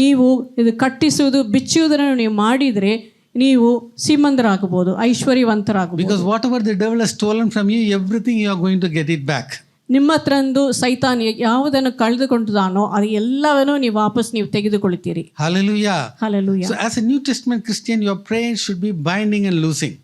ನೀವು ಇದು ಕಟ್ಟಿಸುವುದು ಬಿಚ್ಚುವುದನ್ನು ನೀವು ಮಾಡಿದರೆ ನೀವು ಶ್ರೀಮಂತರಾಗಬಹುದು, ಐಶ್ವರ್ಯವಂತರಾಗಬಹುದು. Because whatever the devil has stolen from you, everything you are going to get it back. ನಿಮ್ಮ ಹತ್ರಂದು ಸೈತಾನ್ ಯಾವುದನ್ನು ಕಳೆದುಕೊಂಡಾನೋ ಅದು ಎಲ್ಲವನ್ನೂ ನೀವು ವಾಪಸ್ ನೀವು ತೆಗೆದುಕೊಳ್ತೀರಿ. Hallelujah. Hallelujah. So as a New Testament Christian, your prayer should be binding and loosing.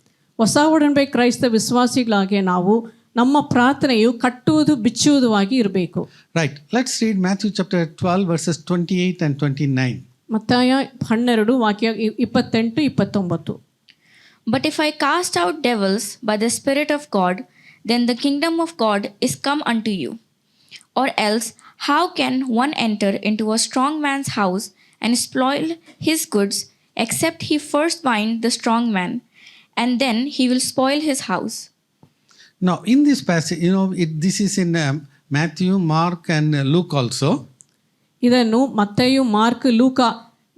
ಹೊಸ ಒಡಂಬಡಿಕೆ ಕ್ರೈಸ್ತ ವಿಶ್ವಾಸಿಗಳಾಗಿ ನಾವು ನಮ್ಮ ಪ್ರಾರ್ಥನೆಯು ಕಟ್ಟುವುದು ಬಿಚ್ಚುವುದು ಆಗಿ ಇರಬೇಕು. Right. Let's read Matthew chapter 12 verses 28 and 29. ಮತ್ತಾಯ 12 ವಾಕ್ಯ 28, 29. But if I cast out devils by the Spirit of God, then the kingdom of God is come unto you. Or else, how can one enter into a strong man's house and spoil his goods, except he first bind the strong man, and then he will spoil his house? Now, in this passage, this is in Matthew, Mark, and Luke also. ಇದನ್ನು ಮತ್ತೇಯು, mark, ಲೂಕ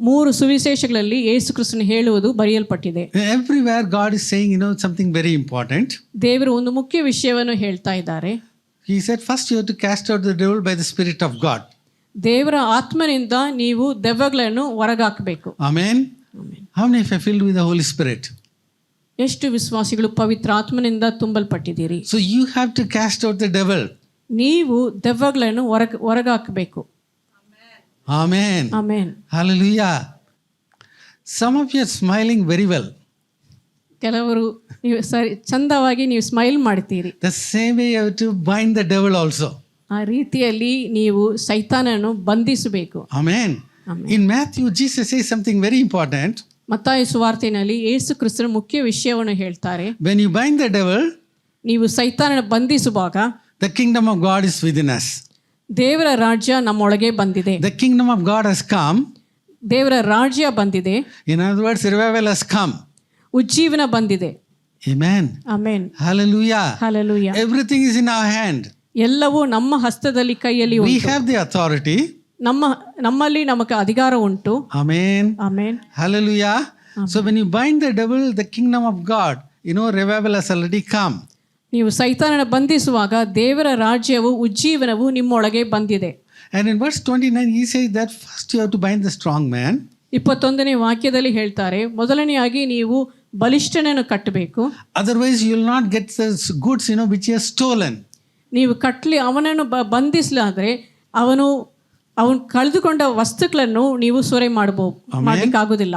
3 ಸುವಿಶೇಷಗಳಲ್ಲಿ ಯೇಸು ಕ್ರಿಸ್ತನು ಹೇಳುವುದು ಬರೆಯಲ್ಪಟ್ಟಿದೆ. Everywhere God is saying, something very important. ದೇವರು ಒಂದು ಮುಖ್ಯ ವಿಷಯವನ್ನು ಹೇಳ್ತಾ ಇದ್ದಾರೆ. He said, first you have to cast out the devil by the Spirit of God. ದೇವರ ಆತ್ಮನಿಂದ ನೀವು ದೆವ್ವಗಳನ್ನು ಹೊರಗಾಕಬೇಕು. Amen. How many of you are filled with the Holy Spirit? ಎಷ್ಟು ವಿಶ್ವಾಸಿಗಳು ಪವಿತ್ರ ಆತ್ಮನಿಂದ ತುಂಬಲ್ಪಟ್ಟಿದ್ದೀರಿ? So you have to cast out the devil. ನೀವು ದೆವ್ವಗಳನ್ನು ಹೊರಗಾಕಬೇಕು. Amen. Amen. Hallelujah. Some of you are smiling very well. ಕೆಲವರು ನೀವು ಸರಿ ಚಂದವಾಗಿ ನೀವು ಸ್ಮೈಲ್ ಮಾಡ್ತೀರಿ. The same way you have to bind the devil also. ಆ ರೀತಿಯಲ್ಲಿ ನೀವು ಸೈತಾನನ್ನು ಬಂಧಿಸಬೇಕು. Amen. In Matthew, Jesus says something very important. ಮತ್ತಾಯ ಸುವಾರ್ತೆಯಲ್ಲಿ ಯೇಸು ಕ್ರಿಸ್ತನು ಮುಖ್ಯ ವಿಷಯವನ್ನು ಹೇಳ್ತಾರೆ. When you bind the devil, ನೀವು ಸೈತಾನನ ಬಂಧಿಸುವಾಗ the kingdom of God is within us. ದೇವರ ರಾಜ್ಯ ನಮ್ಮೊಳಗೆ ಬಂದಿದೆ. The kingdom of God has come. ದೇವರ ರಾಜ್ಯ ಬಂದಿದೆ. In other words, revival has come. ಉಜ್ಜೀವನ ಬಂದಿದೆ. Amen. Amen. Hallelujah. Hallelujah. Everything is in our hand. ಎಲ್ಲವೂ ನಮ್ಮ ಹಸ್ತದಲ್ಲಿ, ಕೈಯಲ್ಲಿ We ಉಂಟು. have the authority. ನಮ್ಮಲ್ಲಿ ನಮಗೆ ಅಧಿಕಾರ ಉಂಟು. Amen. Amen. Hallelujah. So when you bind the devil, the kingdom of God, revival has already come. ನೀವು ಸೈತಾನನ ಬಂಧಿಸುವಾಗ ದೇವರ ರಾಜ್ಯವು, ಉಜ್ಜೀವನವು ನಿಮ್ಮೊಳಗೆ ಬಂದಿದೆ. And in verse 29, he says that first you have to bind the strong man. 21ನೇ ವಾಕ್ಯದಲ್ಲಿ ಹೇಳ್ತಾರೆ, ಮೊದಲನೆಯಾಗಿ ನೀವು ಬಲಿಷ್ಠನನ್ನು ಕಟ್ಟಬೇಕು. Otherwise you will not get the goods, which he has stolen. ನೀವು ಅವನನ್ನು ಬಂಧಿಸಲಾದ್ರೆ ಅವನು ಕಳೆದುಕೊಂಡ ವಸ್ತುಗಳನ್ನು ನೀವು ಸೂರೆ ಮಾಡಲಿಕ್ಕಾಗುವುದಿಲ್ಲ.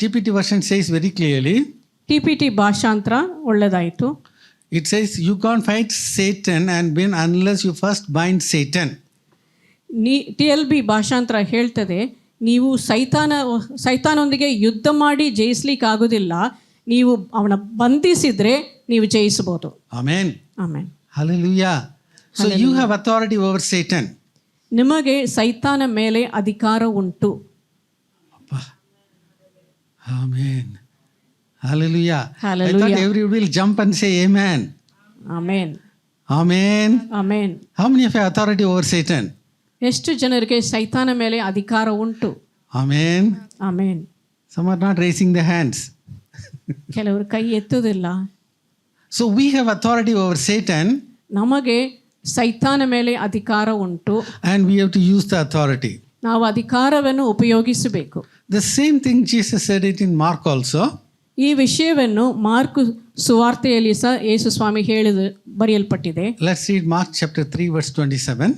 TPT version says very clearly. TPT ಭಾಷಾಂತರ ಒಳ್ಳೆದಾಯಿತು. It says you can't fight Satan and win unless you first bind Satan. TLB ಭಾಷಾಂತರ ಹೇಳ್ತದೆ, ನೀವು ಸೈತಾನೊಂದಿಗೆ ಯುದ್ಧ ಮಾಡಿ ಜಯಿಸ್ಲಿಕ್ಕಾಗೋದಿಲ್ಲ, ನೀವು ಅವನ ಬಂಧಿಸಿದ್ರೆ ನೀವು ಜಯಿಸಬಹುದು. Amen. Amen. Hallelujah. So you have authority over Satan. ನಿಮಗೆ ಸೈತಾನ ಮೇಲೆ ಅಧಿಕಾರ ಉಂಟು. Amen. Hallelujah. Hallelujah. I thought everybody will jump and say amen. Amen. Amen. Amen. How many of you have authority over Satan? ಎಷ್ಟು ಜನರಿಗೆ ಸೈತಾನ ಮೇಲೆ ಅಧಿಕಾರ ಉಂಟು? Amen. Amen. Some are not raising their hands. ಕೆಲವರು ಕೈ ಎತ್ತುವುದಿಲ್ಲ. So we have authority over Satan. ನಮಗೆ ಸೈತಾನ ಮೇಲೆ ಅಧಿಕಾರ ಉಂಟು. And we have to use the authority. ನಾವು ಅಧಿಕಾರವನ್ನು ಉಪಯೋಗಿಸಬೇಕು. The same thing Jesus said it in Mark also. ಈ ವಿಷಯವನ್ನು ಮಾರ್ಕ್ ಸುವಾರ್ತೆಯಲ್ಲಿ ಸಹ ಯೇಸು ಸ್ವಾಮಿ ಬರೆಯಲ್ಪಟ್ಟಿದೆ. Let's read Mark chapter 3 verse 27.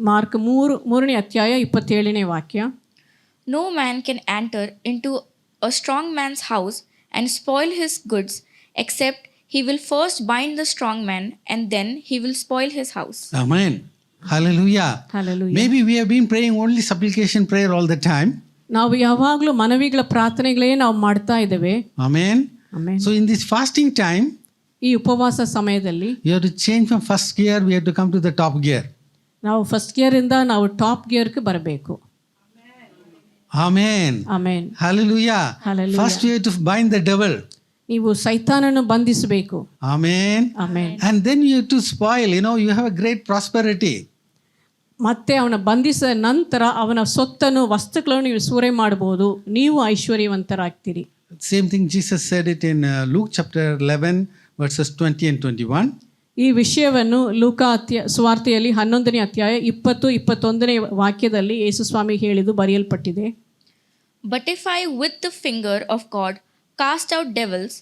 Mark 3ನೇ ಅಧ್ಯಾಯ 27ನೇ ವಾಕ್ಯ. No man can enter into a strong man's house and spoil his goods, except he will first bind the strong man, and then he will spoil his house. Amen. Hallelujah. Hallelujah. Maybe we have been praying only supplication prayer all the time. ನಾವು ಯಾವಾಗಲೂ ಮನವಿಗಳ ಪ್ರಾರ್ಥನೆಗಳೇ ನಾವು ಮಾಡ್ತಾ ಇದ್ದೇವೆ. Amen. Amen. So in this fasting time, ಈ ಉಪವಾಸ ಸಮಯದಲ್ಲಿ you have to change from first gear, we have to come to the top gear. ನಾವು first gear ಇಂದ ನಾವು ಟಾಪ್ ಗೇರ್ಗೆ ಬರಬೇಕು. Amen. Amen. Hallelujah. Hallelujah. First you have to bind the devil. ನೀವು ಸೈತಾನನ್ನು ಬಂಧಿಸಬೇಕು. Amen. Amen. And then you have to spoil. You have a great prosperity. ಮತ್ತೆ ಅವನ ಬಂಧಿಸಿದ ನಂತರ ಅವನ ಸೊತ್ತನ್ನು ವಸ್ತುಗಳನ್ನು ನೀವು ಸೂರೆ ಮಾಡಬಹುದು, ನೀವು ಐಶ್ವರ್ಯವಂತರಾಗ್ತೀರಿ. Same thing Jesus said it in Luke chapter 11 verses 20 and 21. ಈ ವಿಷಯವನ್ನು ಲೂಕ ಸುವಾರ್ತೆಯಲ್ಲಿ 11ನೇ ಅಧ್ಯಾಯ 20-21ನೇ ವಾಕ್ಯದಲ್ಲಿ ಯೇಸು ಸ್ವಾಮಿ ಹೇಳಿದ್ದು ಬರೆಯಲ್ಪಟ್ಟಿದೆ. But if I with the finger of God cast out devils,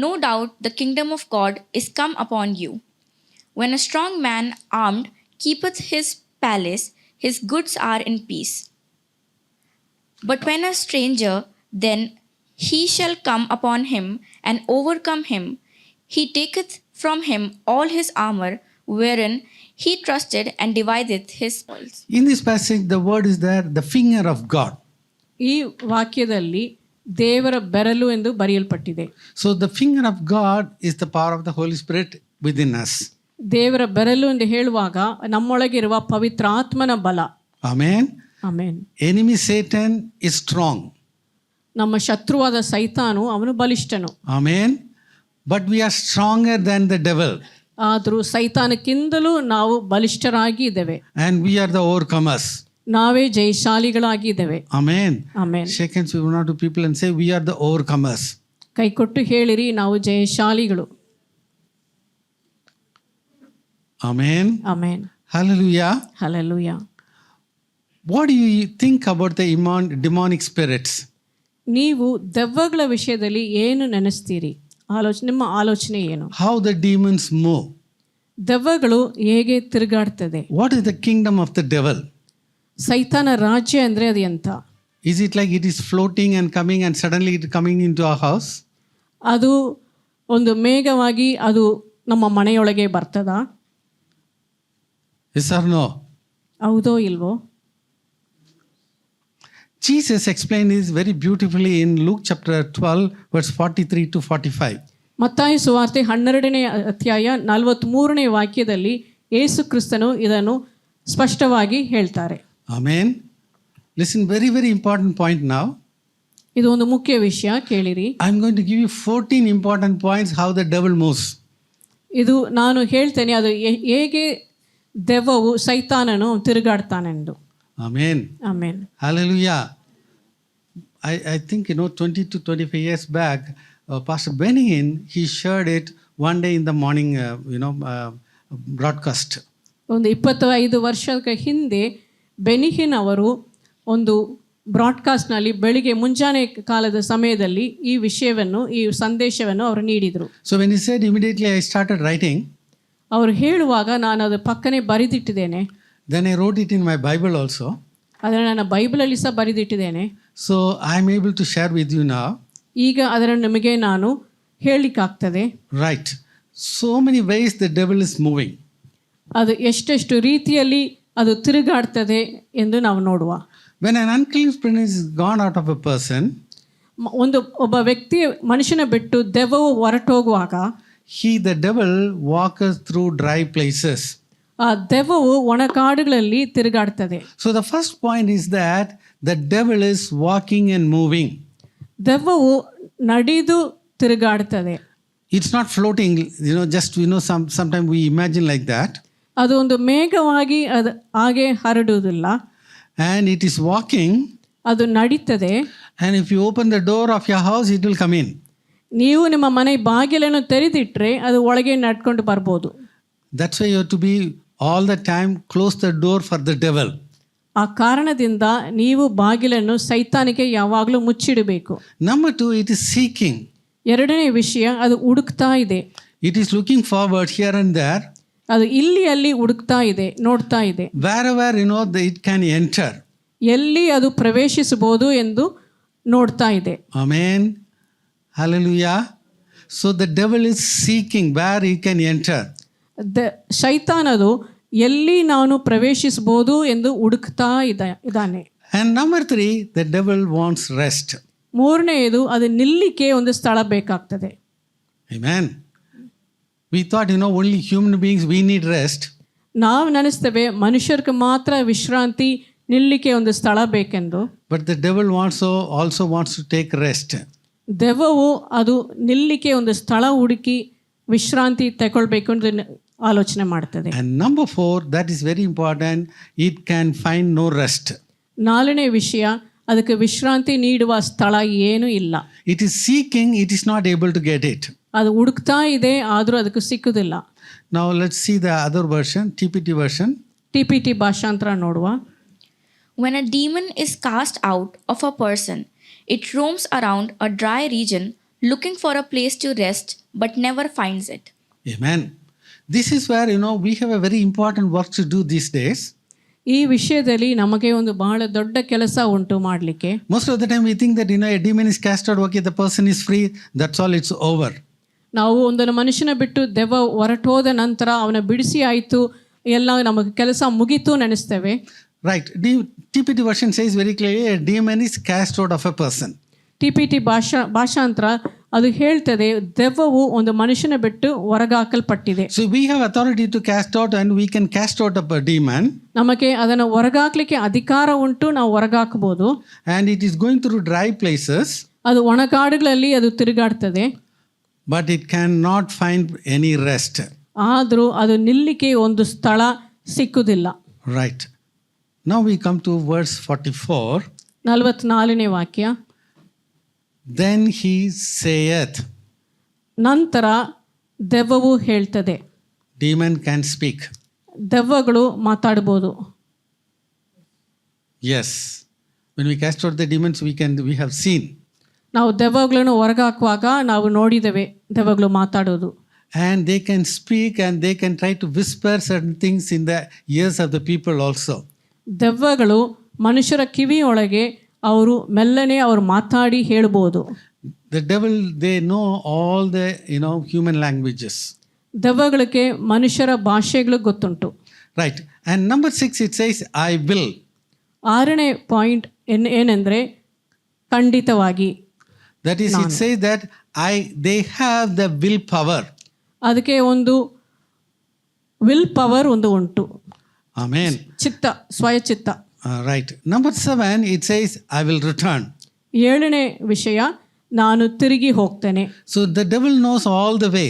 no doubt the kingdom of God is come upon you. When a strong man armed keepeth his palace, his goods are in peace. But when a stranger, then he shall come upon him and overcome him, he taketh from him all his armor wherein he trusted and divideth his spoils. In this passage the word is there, the finger of God. ಈ ವಾಕ್ಯದಲ್ಲಿ ದೇವರ ಬೆರಳು ಎಂದು ಬರೆಯಲ್ಪಟ್ಟಿದೆ. So the finger of God is the power of the Holy Spirit within us. ದೇವರ ಬೆರಳು ಎಂದು ಹೇಳುವಾಗ ನಮ್ಮೊಳಗಿರುವ ಪವಿತ್ರಾತ್ಮನ ಬಲ. Amen. Amen. Enemy Satan is strong. ನಮ್ಮ ಶತ್ರುವಾದ ಸೈತಾನು ಅವನು ಬಲಿಷ್ಠನು. Amen. But we are stronger than the devil. ಆದರೂ ಸೈತಾನಕ್ಕಿಂತಲೂ ನಾವು ಬಲಿಷ್ಠರಾಗಿ ಇದ್ದೇವೆ. And we are the overcomers. ನಾವೇ ಜಯಶಾಲಿಗಳಾಗಿ ಇದ್ದೇವೆ. Amen. Amen. Shake hands with one or two people and say, we are the overcomers. ಕೈ ಕೊಟ್ಟು ಹೇಳಿರಿ, ನಾವು ಜಯಶಾಲಿಗಳು. Amen. Amen. Hallelujah. Hallelujah. What do you think about the demonic spirits? ನೀವು ದೆವ್ವಗಳ ವಿಷಯದಲ್ಲಿ ಏನು ನೆನೆಸ್ತೀರಿ? ನಿಮ್ಮ ಆಲೋಚನೆ ಏನು? How the demons move? ದೆವ್ವಗಳು ಹೇಗೆ ತಿರುಗಾಡ್ತದೆ? What is the kingdom of the devil? ಸೈತಾನ ರಾಜ್ಯ ಅಂದರೆ ಅದು ಎಂತ? Is it like it is floating and coming and suddenly it coming into our house? ಅದು ಒಂದು ಮೇಘವಾಗಿ ಅದು ನಮ್ಮ ಮನೆಯೊಳಗೆ ಬರ್ತದಾ? Yes or no? ಹೌದೋ ಇಲ್ವೋ? Jesus explained this very beautifully in Luke chapter 12 verse 43 to 45. ಮತ್ತಾಯ ಸುವಾರ್ತೆ 12ನೇ ಅಧ್ಯಾಯ 43ನೇ ವಾಕ್ಯದಲ್ಲಿ ಯೇಸು ಕ್ರಿಸ್ತನು ಇದನ್ನು ಸ್ಪಷ್ಟವಾಗಿ ಹೇಳ್ತಾರೆ. Amen. Listen, very very important point now. ಇದು ಒಂದು ಮುಖ್ಯ ವಿಷಯ, ಕೇಳಿರಿ. I'm going to give you 14 important points how the devil moves. ಇದು ನಾನು ಹೇಳ್ತೇನೆ, ಅದು ಹೇಗೆ ದೆವ್ವವು ಸೈತಾನನು ತಿರುಗಾಡ್ತಾನೆಂದು. Amen. Amen. Hallelujah. I think 20 to 25 years back, Pastor Benny he shared it one day in the morning broadcast. ಒಂದು 25 ವರ್ಷದ ಹಿಂದೆ ಬೆನಿಹಿನ್ ಅವರು ಒಂದು ಬ್ರಾಡ್ಕಾಸ್ಟ್ನಲ್ಲಿ ಬೆಳಿಗ್ಗೆ ಮುಂಜಾನೆ ಕಾಲದ ಸಮಯದಲ್ಲಿ ಈ ವಿಷಯವನ್ನು, ಈ ಸಂದೇಶವನ್ನು ಅವರು ನೀಡಿದರು. So when he said, immediately I started writing. ಅವರು ಹೇಳುವಾಗ ನಾನು ಅದು ಪಕ್ಕನೆ ಬರೆದಿಟ್ಟಿದ್ದೇನೆ. Then I wrote it in my Bible also. ಅದನ್ನು ನನ್ನ ಬೈಬಲಲ್ಲಿ ಸಹ ಬರೆದಿಟ್ಟಿದ್ದೇನೆ. So I am able to share with you now. ಈಗ ಅದನ್ನು ನಿಮಗೆ ನಾನು ಹೇಳಲಿಕ್ಕಾಗ್ತದೆ. Right. So many ways the devil is moving. ಅದು ಎಷ್ಟೆಷ್ಟು ರೀತಿಯಲ್ಲಿ ಅದು ತಿರುಗಾಡ್ತದೆ ಎಂದು ನಾವು ನೋಡುವ. When an unclean spirit is gone out of a person, ಒಬ್ಬ ವ್ಯಕ್ತಿ ಮನುಷ್ಯನ ಬಿಟ್ಟು ದೆವ್ವವು ಹೊರಟೋಗುವಾಗ the devil walks through dry places. ಆ ದೆವ್ವವು ಒಣಕಾಡುಗಳಲ್ಲಿ ತಿರುಗಾಡ್ತದೆ. So the first point is that the devil is walking and moving. ದೆವ್ವವು ನಡೆದು ತಿರುಗಾಡ್ತದೆ. It's not floating, just sometimes we imagine like that. ಅದು ಒಂದು ಮೇಘವಾಗಿ ಅದು ಹಾಗೆ ಹರಡುವುದಿಲ್ಲ. And it is walking. ಅದು ನಡೀತದೆ. And if you open the door of your house, it will come in. ನೀವು ನಿಮ್ಮ ಮನೆ ಬಾಗಿಲನ್ನು ತೆರೆದಿಟ್ರೆ ಅದು ಒಳಗೆ ನಡ್ಕೊಂಡು ಬರ್ಬೋದು. That's why you have to be all the time close the door for the devil. ಆ ಕಾರಣದಿಂದ ನೀವು ಬಾಗಿಲನ್ನು ಸೈತಾನಿಗೆ ಯಾವಾಗಲೂ ಮುಚ್ಚಿಡಬೇಕು. Number 2, it is seeking. ಎರಡನೇ ವಿಷಯ, ಅದು ಹುಡುಕ್ತಾ ಇದೆ. It is looking forward here and there. ಅದು ಇಲ್ಲಿ ಅಲ್ಲಿ ಹುಡುಕ್ತಾ ಇದೆ, ನೋಡ್ತಾ ಇದೆ. Wherever it can enter. ಎಲ್ಲಿ ಅದು ಪ್ರವೇಶಿಸಬಹುದು ಎಂದು ನೋಡ್ತಾ ಇದೆ. Amen. Hallelujah. So the devil is seeking where he can enter. ಶೈತಾನದು ಎಲ್ಲಿ ನಾನು ಪ್ರವೇಶಿಸಬಹುದು ಎಂದು ಹುಡುಕ್ತಾ ಇದ್ದಾನೆ. And number 3, the devil wants rest. ಮೂರನೆಯದು, ಅದು ನಿಲ್ಲಿಕ್ಕೆ ಒಂದು ಸ್ಥಳ ಬೇಕಾಗ್ತದೆ. Amen. We thought only human beings we need rest. ನಾವು ನೆನೆಸ್ತೇವೆ ಮನುಷ್ಯರಿಗೆ ಮಾತ್ರ ವಿಶ್ರಾಂತಿ, ನಿಲ್ಲಿಕ್ಕೆ ಒಂದು ಸ್ಥಳ ಬೇಕೆಂದು. But the devil also wants to take rest. ದೆವ್ವವು ಅದು ನಿಲ್ಲಿಕ್ಕೆ ಒಂದು ಸ್ಥಳ ಹುಡುಕಿ ವಿಶ್ರಾಂತಿ ತಗೊಳ್ಬೇಕು ಅಂತ ಆಲೋಚನೆ ಮಾಡ್ತದೆ. And number 4, that is very important, it can find no rest. 4ನೇ ವಿಷಯ, ಅದಕ್ಕೆ ವಿಶ್ರಾಂತಿ ನೀಡುವ ಸ್ಥಳ ಏನೂ ಇಲ್ಲ. It is seeking, it is not able to get it. ಅದು ಹುಡುಕ್ತಾ ಇದೆ, ಆದರೂ ಅದಕ್ಕೆ ಸಿಕ್ಕುದಿಲ್ಲ. Now let's see the other version, TPT version. TPT ಭಾಷಾಂತರ ನೋಡುವ. When a demon is cast out of a person, it roams around a dry region looking for a place to rest but never finds it. Amen. This is where, we have a very important work to do these days. ಈ ವಿಷಯದಲ್ಲಿ ನಮಗೆ ಒಂದು ಬಹಳ ದೊಡ್ಡ ಕೆಲಸ ಉಂಟು ಮಾಡಲಿಕ್ಕೆ. Most of the time we think that, a demon is cast out, okay, the person is free, that's all, it's over. ನಾವು ಒಂದನ್ನು ಮನುಷ್ಯನ ಬಿಟ್ಟು ದೆವ್ವ ಹೊರಟೋದ ನಂತರ ಅವನ ಬಿಡಿಸಿ ಆಯಿತು, ಎಲ್ಲ ನಮಗೆ ಕೆಲಸ ಮುಗೀತು ನೆನೆಸ್ತೇವೆ. Right. TPT version says very clearly, a demon is cast out of a person. TPT ಭಾಷಾಂತರ ಅದು ಹೇಳ್ತದೆ, ದೆವ್ವವು ಒಂದು ಮನುಷ್ಯನ ಬಿಟ್ಟು ಹೊರಗಾಕಲ್ಪಟ್ಟಿದೆ. So we have authority to cast out, and we can cast out a demon. ನಮಗೆ ಅದನ್ನು ಹೊರಗಾಕ್ಲಿಕ್ಕೆ ಅಧಿಕಾರ ಉಂಟು, ನಾವು ಹೊರಗಾಕಬಹುದು. And it is going through dry places. ಅದು ಒಣಗಾಡುಗಳಲ್ಲಿ ಅದು ತಿರುಗಾಡ್ತದೆ. But it cannot find any rest. ಆದರೂ ಅದು ನಿಲ್ಲಿಕ್ಕೆ ಒಂದು ಸ್ಥಳ ಸಿಕ್ಕುದಿಲ್ಲ. Right. Now we come to verse 44. 44ನೇ ವಾಕ್ಯ. Then he saith. ನಂತರ ದೆವ್ವವು ಹೇಳ್ತದೆ. Demon can speak. ದೆವ್ವಗಳು ಮಾತಾಡ್ಬೋದು. Yes. When we cast out the demons, we have seen. ನಾವು ದೆವ್ವಗಳನ್ನು ಹೊರಗಾಕುವಾಗ ನಾವು ನೋಡಿದ್ದೇವೆ ದೆವ್ವಗಳು ಮಾತಾಡೋದು. And they can speak, and they can try to whisper certain things in the ears of the people also. ದೆವ್ವಗಳು ಮನುಷ್ಯರ ಕಿವಿಯೊಳಗೆ ಅವರು ಮೆಲ್ಲನೆ ಅವರು ಮಾತಾಡಿ ಹೇಳ್ಬೋದು. The devil, they know all the, human languages. ದೆವ್ವಗಳಿಗೆ ಮನುಷ್ಯರ ಭಾಷೆಗಳು ಗೊತ್ತುಂಟು. Right. And number 6, it says, I will. 6ನೇ ಪಾಯಿಂಟ್ ಏನೆಂದರೆ ಖಂಡಿತವಾಗಿ. That is, it says that they have the will power. ಅದಕ್ಕೆ ಒಂದು ವಿಲ್ ಪವರ್ ಒಂದು ಉಂಟು. Amen. ಚಿತ್ತ, ಸ್ವಯಚಿತ್ತ. Right. Number 7, it says, I will return. 7ನೇ ವಿಷಯ, ನಾನು ತಿರುಗಿ ಹೋಗ್ತೇನೆ. So the devil knows all the way.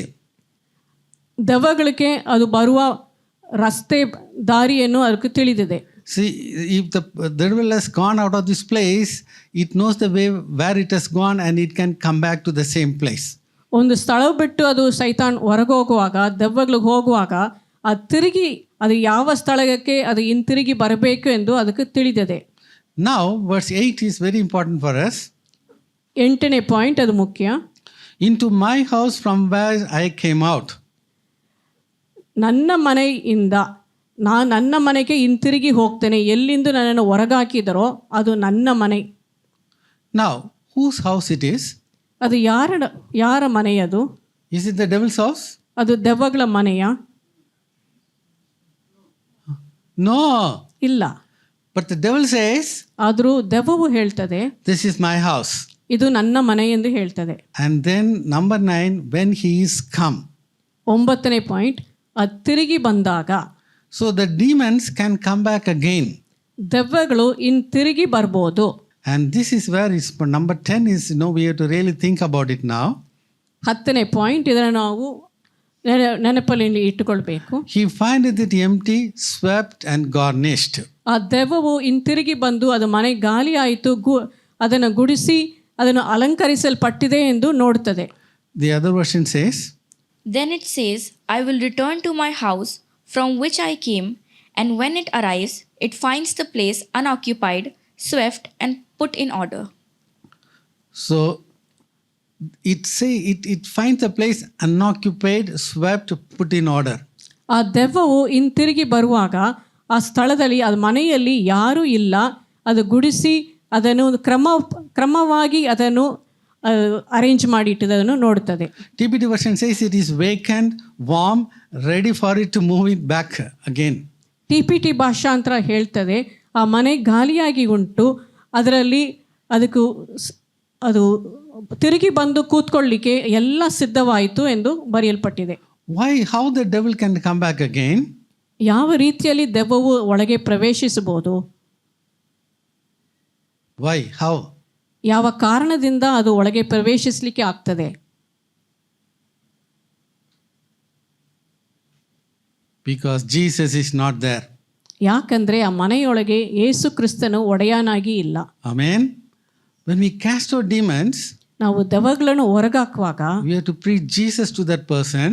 ದೆವ್ವಗಳಿಗೆ ಅದು ಬರುವ ರಸ್ತೆ ದಾರಿಯನ್ನು ಅದಕ್ಕೆ ತಿಳಿದಿದೆ. See, if the devil has gone out of this place, it knows the way where it has gone, and it can come back to the same place. ಒಂದು ಸ್ಥಳ ಬಿಟ್ಟು ಅದು ಸೈತಾನ್ ಹೊರಗೆ ಹೋಗುವಾಗ, ದೆವ್ವಗಳಿಗೆ ಹೋಗುವಾಗ ಅದು ತಿರುಗಿ ಅದು ಯಾವ ಸ್ಥಳಕ್ಕೆ ಅದು ಹಿಂತಿರುಗಿ ಬರಬೇಕು ಎಂದು ಅದಕ್ಕೆ ತಿಳಿದಿದೆ. Now, verse 8 is very important for us. 8ನೇ ಪಾಯಿಂಟ್ ಅದು ಮುಖ್ಯ. Into my house from where I came out. ನನ್ನ ಮನೆಯಿಂದ ನನ್ನ ಮನೆಗೆ ಹಿಂತಿರುಗಿ ಹೋಗ್ತೇನೆ. ಎಲ್ಲಿಂದ ನನ್ನನ್ನು ಹೊರಗಾಕಿದರೋ ಅದು ನನ್ನ ಮನೆ. Now, whose house it is? ಅದು ಯಾರ ಮನೆಯದು? Is it the devil's house? ಅದು ದೆವ್ವಗಳ ಮನೆಯ? No. ಇಲ್ಲ. But the devil says, ಆದರೂ ದೆವ್ವವು ಹೇಳ್ತದೆ, this is my house. ಇದು ನನ್ನ ಮನೆ ಎಂದು ಹೇಳ್ತದೆ. And then number 9, when he is come. 9ನೇ ಪಾಯಿಂಟ್, ಅದು ತಿರುಗಿ ಬಂದಾಗ. So the demons can come back again. ದೆವ್ವಗಳು ತಿರುಗಿ ಬರ್ಬೋದು. And this is where number 10 is, we have to really think about it now. 10ನೇ ಪಾಯಿಂಟ್, ಇದನ್ನು ನಾವು ನೆನಪಲ್ಲಿ ಇಟ್ಟುಕೊಳ್ಬೇಕು. He findeth it empty, swept and garnished. ಆ ದೆವ್ವವು ಹಿಂತಿರುಗಿ ಬಂದು ಅದು ಮನೆ ಗಾಲಿ ಆಯಿತು, ಅದನ್ನು ಗುಡಿಸಿ ಅದನ್ನು ಅಲಂಕರಿಸಲ್ಪಟ್ಟಿದೆ ಎಂದು ನೋಡ್ತದೆ. The other version says, Then it says, I will return to my house from which I came, and when it arrives, it finds the place unoccupied, swept and put in order. So it finds the place unoccupied, swept, put in order. ಆ ದೆವ್ವವು ಹಿಂತಿರುಗಿ ಬರುವಾಗ ಆ ಸ್ಥಳದಲ್ಲಿ ಅದು ಮನೆಯಲ್ಲಿ ಯಾರೂ ಇಲ್ಲ, ಅದು ಗುಡಿಸಿ ಅದನ್ನು ಕ್ರಮವಾಗಿ ಅದನ್ನು arrange ಮಾಡಿಟ್ಟದನ್ನು ನೋಡ್ತದೆ. TPT version says it is vacant, warm, ready for it to move it back again. TPT ಭಾಷಾಂತರ ಹೇಳ್ತದೆ, ಆ ಮನೆ ಗಾಲಿಯಾಗಿ ಉಂಟು, ಅದರಲ್ಲಿ ಅದು ತಿರುಗಿ ಬಂದು ಕೂತ್ಕೊಳ್ಳಿಕ್ಕೆ ಎಲ್ಲ ಸಿದ್ಧವಾಯಿತು ಎಂದು ಬರೆಯಲ್ಪಟ್ಟಿದೆ. How the devil can come back again? ಯಾವ ರೀತಿಯಲ್ಲಿ ದೆವ್ವವು ಒಳಗೆ ಪ್ರವೇಶಿಸಬಹುದು? Why? How? ಯಾವ ಕಾರಣದಿಂದ ಅದು ಒಳಗೆ ಪ್ರವೇಶಿಸಲಿಕ್ಕೆ ಆಗ್ತದೆ? Because Jesus is not there. ಯಾಕಂದರೆ ಆ ಮನೆಯೊಳಗೆ ಯೇಸು ಕ್ರಿಸ್ತನು ಒಡೆಯನಾಗಿ ಇಲ್ಲ. Amen. When we cast out demons, ನಾವು ದೆವ್ವಗಳನ್ನು ಹೊರಗಾಕುವಾಗ we have to preach Jesus to that person,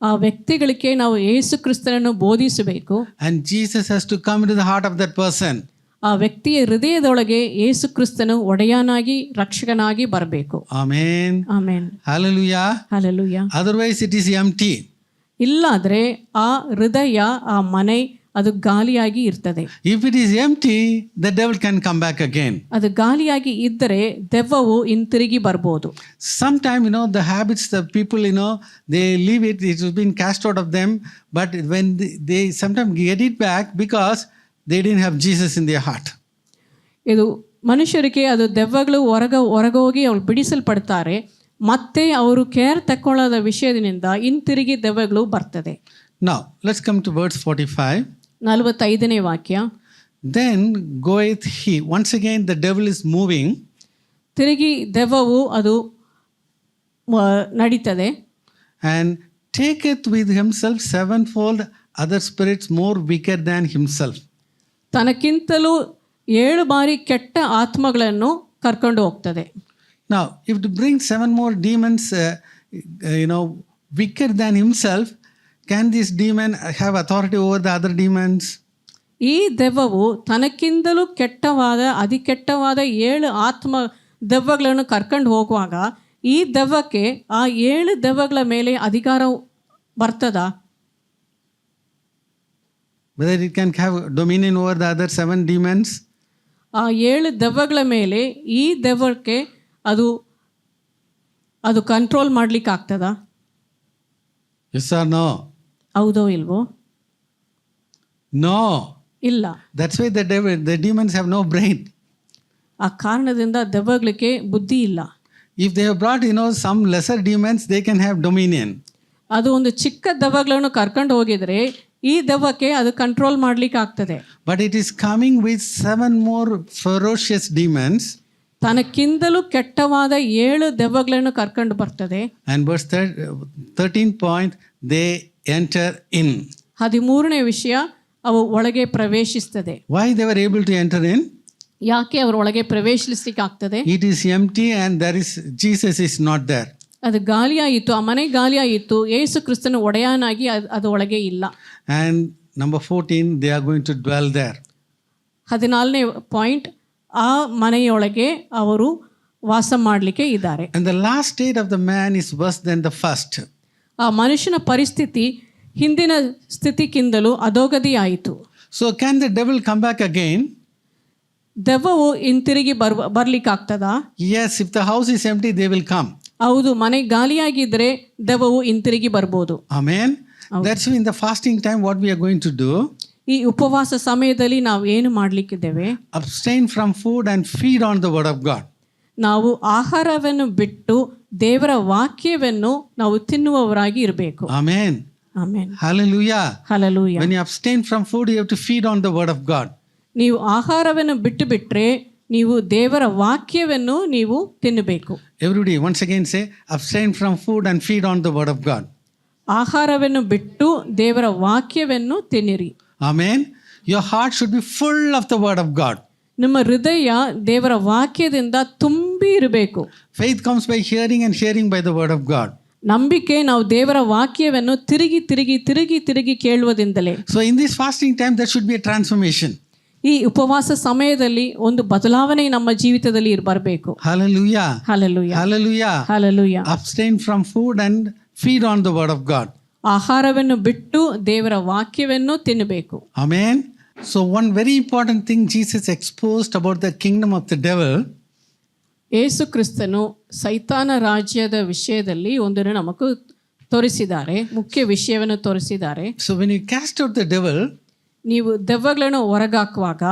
ಆ ವ್ಯಕ್ತಿಗಳಿಗೆ ನಾವು ಯೇಸು ಕ್ರಿಸ್ತನನ್ನು ಬೋಧಿಸಬೇಕು. and Jesus has to come into the heart of that person. ಆ ವ್ಯಕ್ತಿಯ ಹೃದಯದೊಳಗೆ ಯೇಸು ಕ್ರಿಸ್ತನು ಒಡೆಯನಾಗಿ ರಕ್ಷಕನಾಗಿ ಬರಬೇಕು. Amen. Amen. Hallelujah. Hallelujah. Otherwise, it is empty. ಇಲ್ಲಾದ್ರೆ ಆ ಹೃದಯ ಆ ಮನೆ ಅದು ಗಾಲಿಯಾಗಿ ಇರ್ತದೆ. If it is empty, the devil can come back again. ಅದು ಗಾಲಿಯಾಗಿ ಇದ್ದರೆ ದೆವ್ವವು ಹಿಂತಿರುಗಿ ಬರ್ಬೋದು. Sometimes, the habits, the people, they leave it, it has been cast out of them, but when they sometimes get it back because they didn't have Jesus in their heart. ಇದು ಮನುಷ್ಯರಿಗೆ ಅದು ದೆವ್ವಗಳು ಹೊರಗೋಗಿ ಅವ್ರು ಬಿಡಿಸಲ್ಪಡ್ತಾರೆ, ಮತ್ತೆ ಅವರು ಕೇರ್ ತಕ್ಕೊಳ್ಳೋದ ವಿಷಯದಿಂದ ಹಿಂತಿರುಗಿ ದೆವ್ವಗಳು ಬರ್ತದೆ. Now, let's come to verse 45. 45ನೇ ವಾಕ್ಯ. Then goeth he. Once again, the devil is moving. ತಿರುಗಿ ದೆವ್ವವು ಅದು ನಡೀತದೆ. And taketh with himself sevenfold other spirits more wicked than himself. ತನಕ್ಕಿಂತಲೂ 7 ಬಾರಿ ಕೆಟ್ಟ ಆತ್ಮಗಳನ್ನು ಕರ್ಕೊಂಡು ಹೋಗ್ತದೆ. Now, if to bring 7 more demons, wicked than himself, can this demon have authority over the other demons? ಈ ದೆವ್ವವು ತನಕ್ಕಿಂತಲೂ ಅತಿ ಕೆಟ್ಟವಾದ 7 ಆತ್ಮ ದೆವ್ವಗಳನ್ನು ಕರ್ಕೊಂಡು ಹೋಗುವಾಗ ಈ ದೆವ್ವಕ್ಕೆ ಆ 7 ದೆವ್ವಗಳ ಮೇಲೆ ಅಧಿಕಾರ ಬರ್ತದಾ? Whether it can have dominion over the other 7 demons? ಆ 7 ದೆವ್ವಗಳ ಮೇಲೆ ಈ ದೆವ್ವಕ್ಕೆ ಅದು ಕಂಟ್ರೋಲ್ ಮಾಡ್ಲಿಕ್ಕೆ ಆಗ್ತದಾ? Yes or no? ಹೌದೋ ಇಲ್ವೋ? No. ಇಲ್ಲ. That's why the demons have no brain. ಆ ಕಾರಣದಿಂದ ದೆವ್ವಗಳಿಗೆ ಬುದ್ಧಿ ಇಲ್ಲ. If they have brought, some lesser demons, they can have dominion. ಅದು ಒಂದು ಚಿಕ್ಕ ದೆವ್ವಗಳನ್ನು ಕರ್ಕೊಂಡು ಹೋಗಿದ್ರೆ ಈ ದೆವ್ವಕ್ಕೆ ಅದು ಕಂಟ್ರೋಲ್ ಮಾಡ್ಲಿಕ್ಕೆ ಆಗ್ತದೆ. But it is coming with 7 more ferocious demons. ತನಕ್ಕಿಂತಲೂ ಕೆಟ್ಟವಾದ 7 ದೆವ್ವಗಳನ್ನು ಕರ್ಕೊಂಡು ಬರ್ತದೆ. And verse 13 point, they enter in. 13ನೇ ವಿಷಯ, ಅವು ಒಳಗೆ ಪ್ರವೇಶಿಸ್ತದೆ. Why they were able to enter in? ಯಾಕೆ ಅವರು ಒಳಗೆ ಪ್ರವೇಶಿಸಲಿಕ್ಕೆ ಆಗ್ತದೆ? It is empty and Jesus is not there. ಅದು ಗಾಲಿಯಾಯಿತು, ಆ ಮನೆ ಗಾಲಿಯಾಯಿತು, ಯೇಸು ಕ್ರಿಸ್ತನ ಒಡೆಯನಾಗಿ ಅದು ಒಳಗೆ ಇಲ್ಲ. And number 14, they are going to dwell there. 14ನೇ ಪಾಯಿಂಟ್, ಆ ಮನೆಯೊಳಗೆ ಅವರು ವಾಸ ಮಾಡಲಿಕ್ಕೆ ಇದ್ದಾರೆ. And the last state of the man is worse than the first. ಆ ಮನುಷ್ಯನ ಪರಿಸ್ಥಿತಿ ಹಿಂದಿನ ಸ್ಥಿತಿಗಿಂತಲೂ ಅಧೋಗತಿ ಆಯಿತು. So can the devil come back again? ದೆವ್ವವು ಹಿಂತಿರುಗಿ ಬರ್ಲಿಕ್ಕಾಗ್ತದಾ? Yes, if the house is empty, they will come. ಹೌದು, ಮನೆ ಗಾಲಿಯಾಗಿದ್ದರೆ ದೆವ್ವವು ಹಿಂತಿರುಗಿ ಬರ್ಬೋದು. Amen. That's why in the fasting time, what we are going to do? ಈ ಉಪವಾಸ ಸಮಯದಲ್ಲಿ ನಾವು ಏನು ಮಾಡಲಿಕ್ಕಿದ್ದೇವೆ? Abstain from food and feed on the word of God. ನಾವು ಆಹಾರವನ್ನು ಬಿಟ್ಟು ದೇವರ ವಾಕ್ಯವನ್ನು ನಾವು ತಿನ್ನುವವರಾಗಿ ಇರಬೇಕು. Amen. Amen. Hallelujah. Hallelujah. When you abstain from food, you have to feed on the word of God. ನೀವು ಆಹಾರವನ್ನು ಬಿಟ್ಟು ಬಿಟ್ರೆ ನೀವು ದೇವರ ವಾಕ್ಯವನ್ನು ನೀವು ತಿನ್ನಬೇಕು. Everybody, once again say, abstain from food and feed on the word of God. ಆಹಾರವನ್ನು ಬಿಟ್ಟು ದೇವರ ವಾಕ್ಯವನ್ನು ತಿನ್ನಿರಿ. Amen. Your heart should be full of the word of God. ನಿಮ್ಮ ಹೃದಯ ದೇವರ ವಾಕ್ಯದಿಂದ ತುಂಬಿ ಇರಬೇಕು. Faith comes by hearing and hearing by the word of God. ನಂಬಿಕೆ ನಾವು ದೇವರ ವಾಕ್ಯವನ್ನು ತಿರುಗಿ ತಿರುಗಿ ತಿರುಗಿ ತಿರುಗಿ ಕೇಳುವುದರಿಂದಲೇ. So in this fasting time, there should be a transformation. ಈ ಉಪವಾಸ ಸಮಯದಲ್ಲಿ ಒಂದು ಬದಲಾವಣೆ ನಮ್ಮ ಜೀವಿತದಲ್ಲಿ ಬರಬೇಕು. Hallelujah. Hallelujah. Hallelujah. Hallelujah. Abstain from food and feed on the word of God. ಆಹಾರವನ್ನು ಬಿಟ್ಟು ದೇವರ ವಾಕ್ಯವನ್ನು ತಿನ್ನಬೇಕು. Amen. So one very important thing Jesus exposed about the kingdom of the devil. ಯೇಸು ಕ್ರಿಸ್ತನು ಸೈತಾನ ರಾಜ್ಯದ ವಿಷಯದಲ್ಲಿ ಒಂದನ್ನು ನಮಗೂ ತೋರಿಸಿದ್ದಾರೆ, ಮುಖ್ಯ ವಿಷಯವನ್ನು ತೋರಿಸಿದ್ದಾರೆ. So when you cast out the devil, ನೀವು ದೆವ್ವಗಳನ್ನು ಹೊರಗಾಕುವಾಗ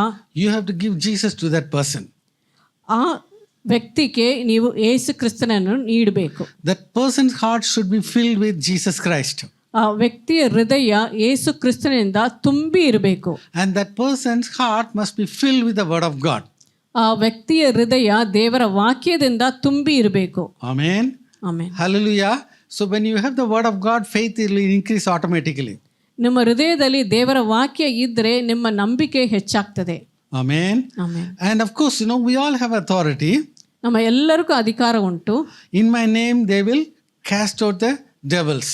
you have to give Jesus to that person. ಆ ವ್ಯಕ್ತಿಗೆ ನೀವು ಯೇಸು ಕ್ರಿಸ್ತನನ್ನು ನೀಡಬೇಕು. That person's heart should be filled with Jesus Christ. ಆ ವ್ಯಕ್ತಿಯ ಹೃದಯ ಯೇಸು ಕ್ರಿಸ್ತನಿಂದ ತುಂಬಿ ಇರಬೇಕು. And that person's heart must be filled with the word of God. ಆ ವ್ಯಕ್ತಿಯ ಹೃದಯ ದೇವರ ವಾಕ್ಯದಿಂದ ತುಂಬಿ ಇರಬೇಕು. Amen. Amen. Hallelujah. So when you have the word of God, faith will increase automatically. ನಿಮ್ಮ ಹೃದಯದಲ್ಲಿ ದೇವರ ವಾಕ್ಯ ಇದ್ದರೆ ನಿಮ್ಮ ನಂಬಿಕೆ ಹೆಚ್ಚಾಗ್ತದೆ. Amen. Amen. And of course, we all have authority. ನಮ್ಮ ಎಲ್ಲರಿಗೂ ಅಧಿಕಾರ ಉಂಟು. In my name, they will cast out the devils.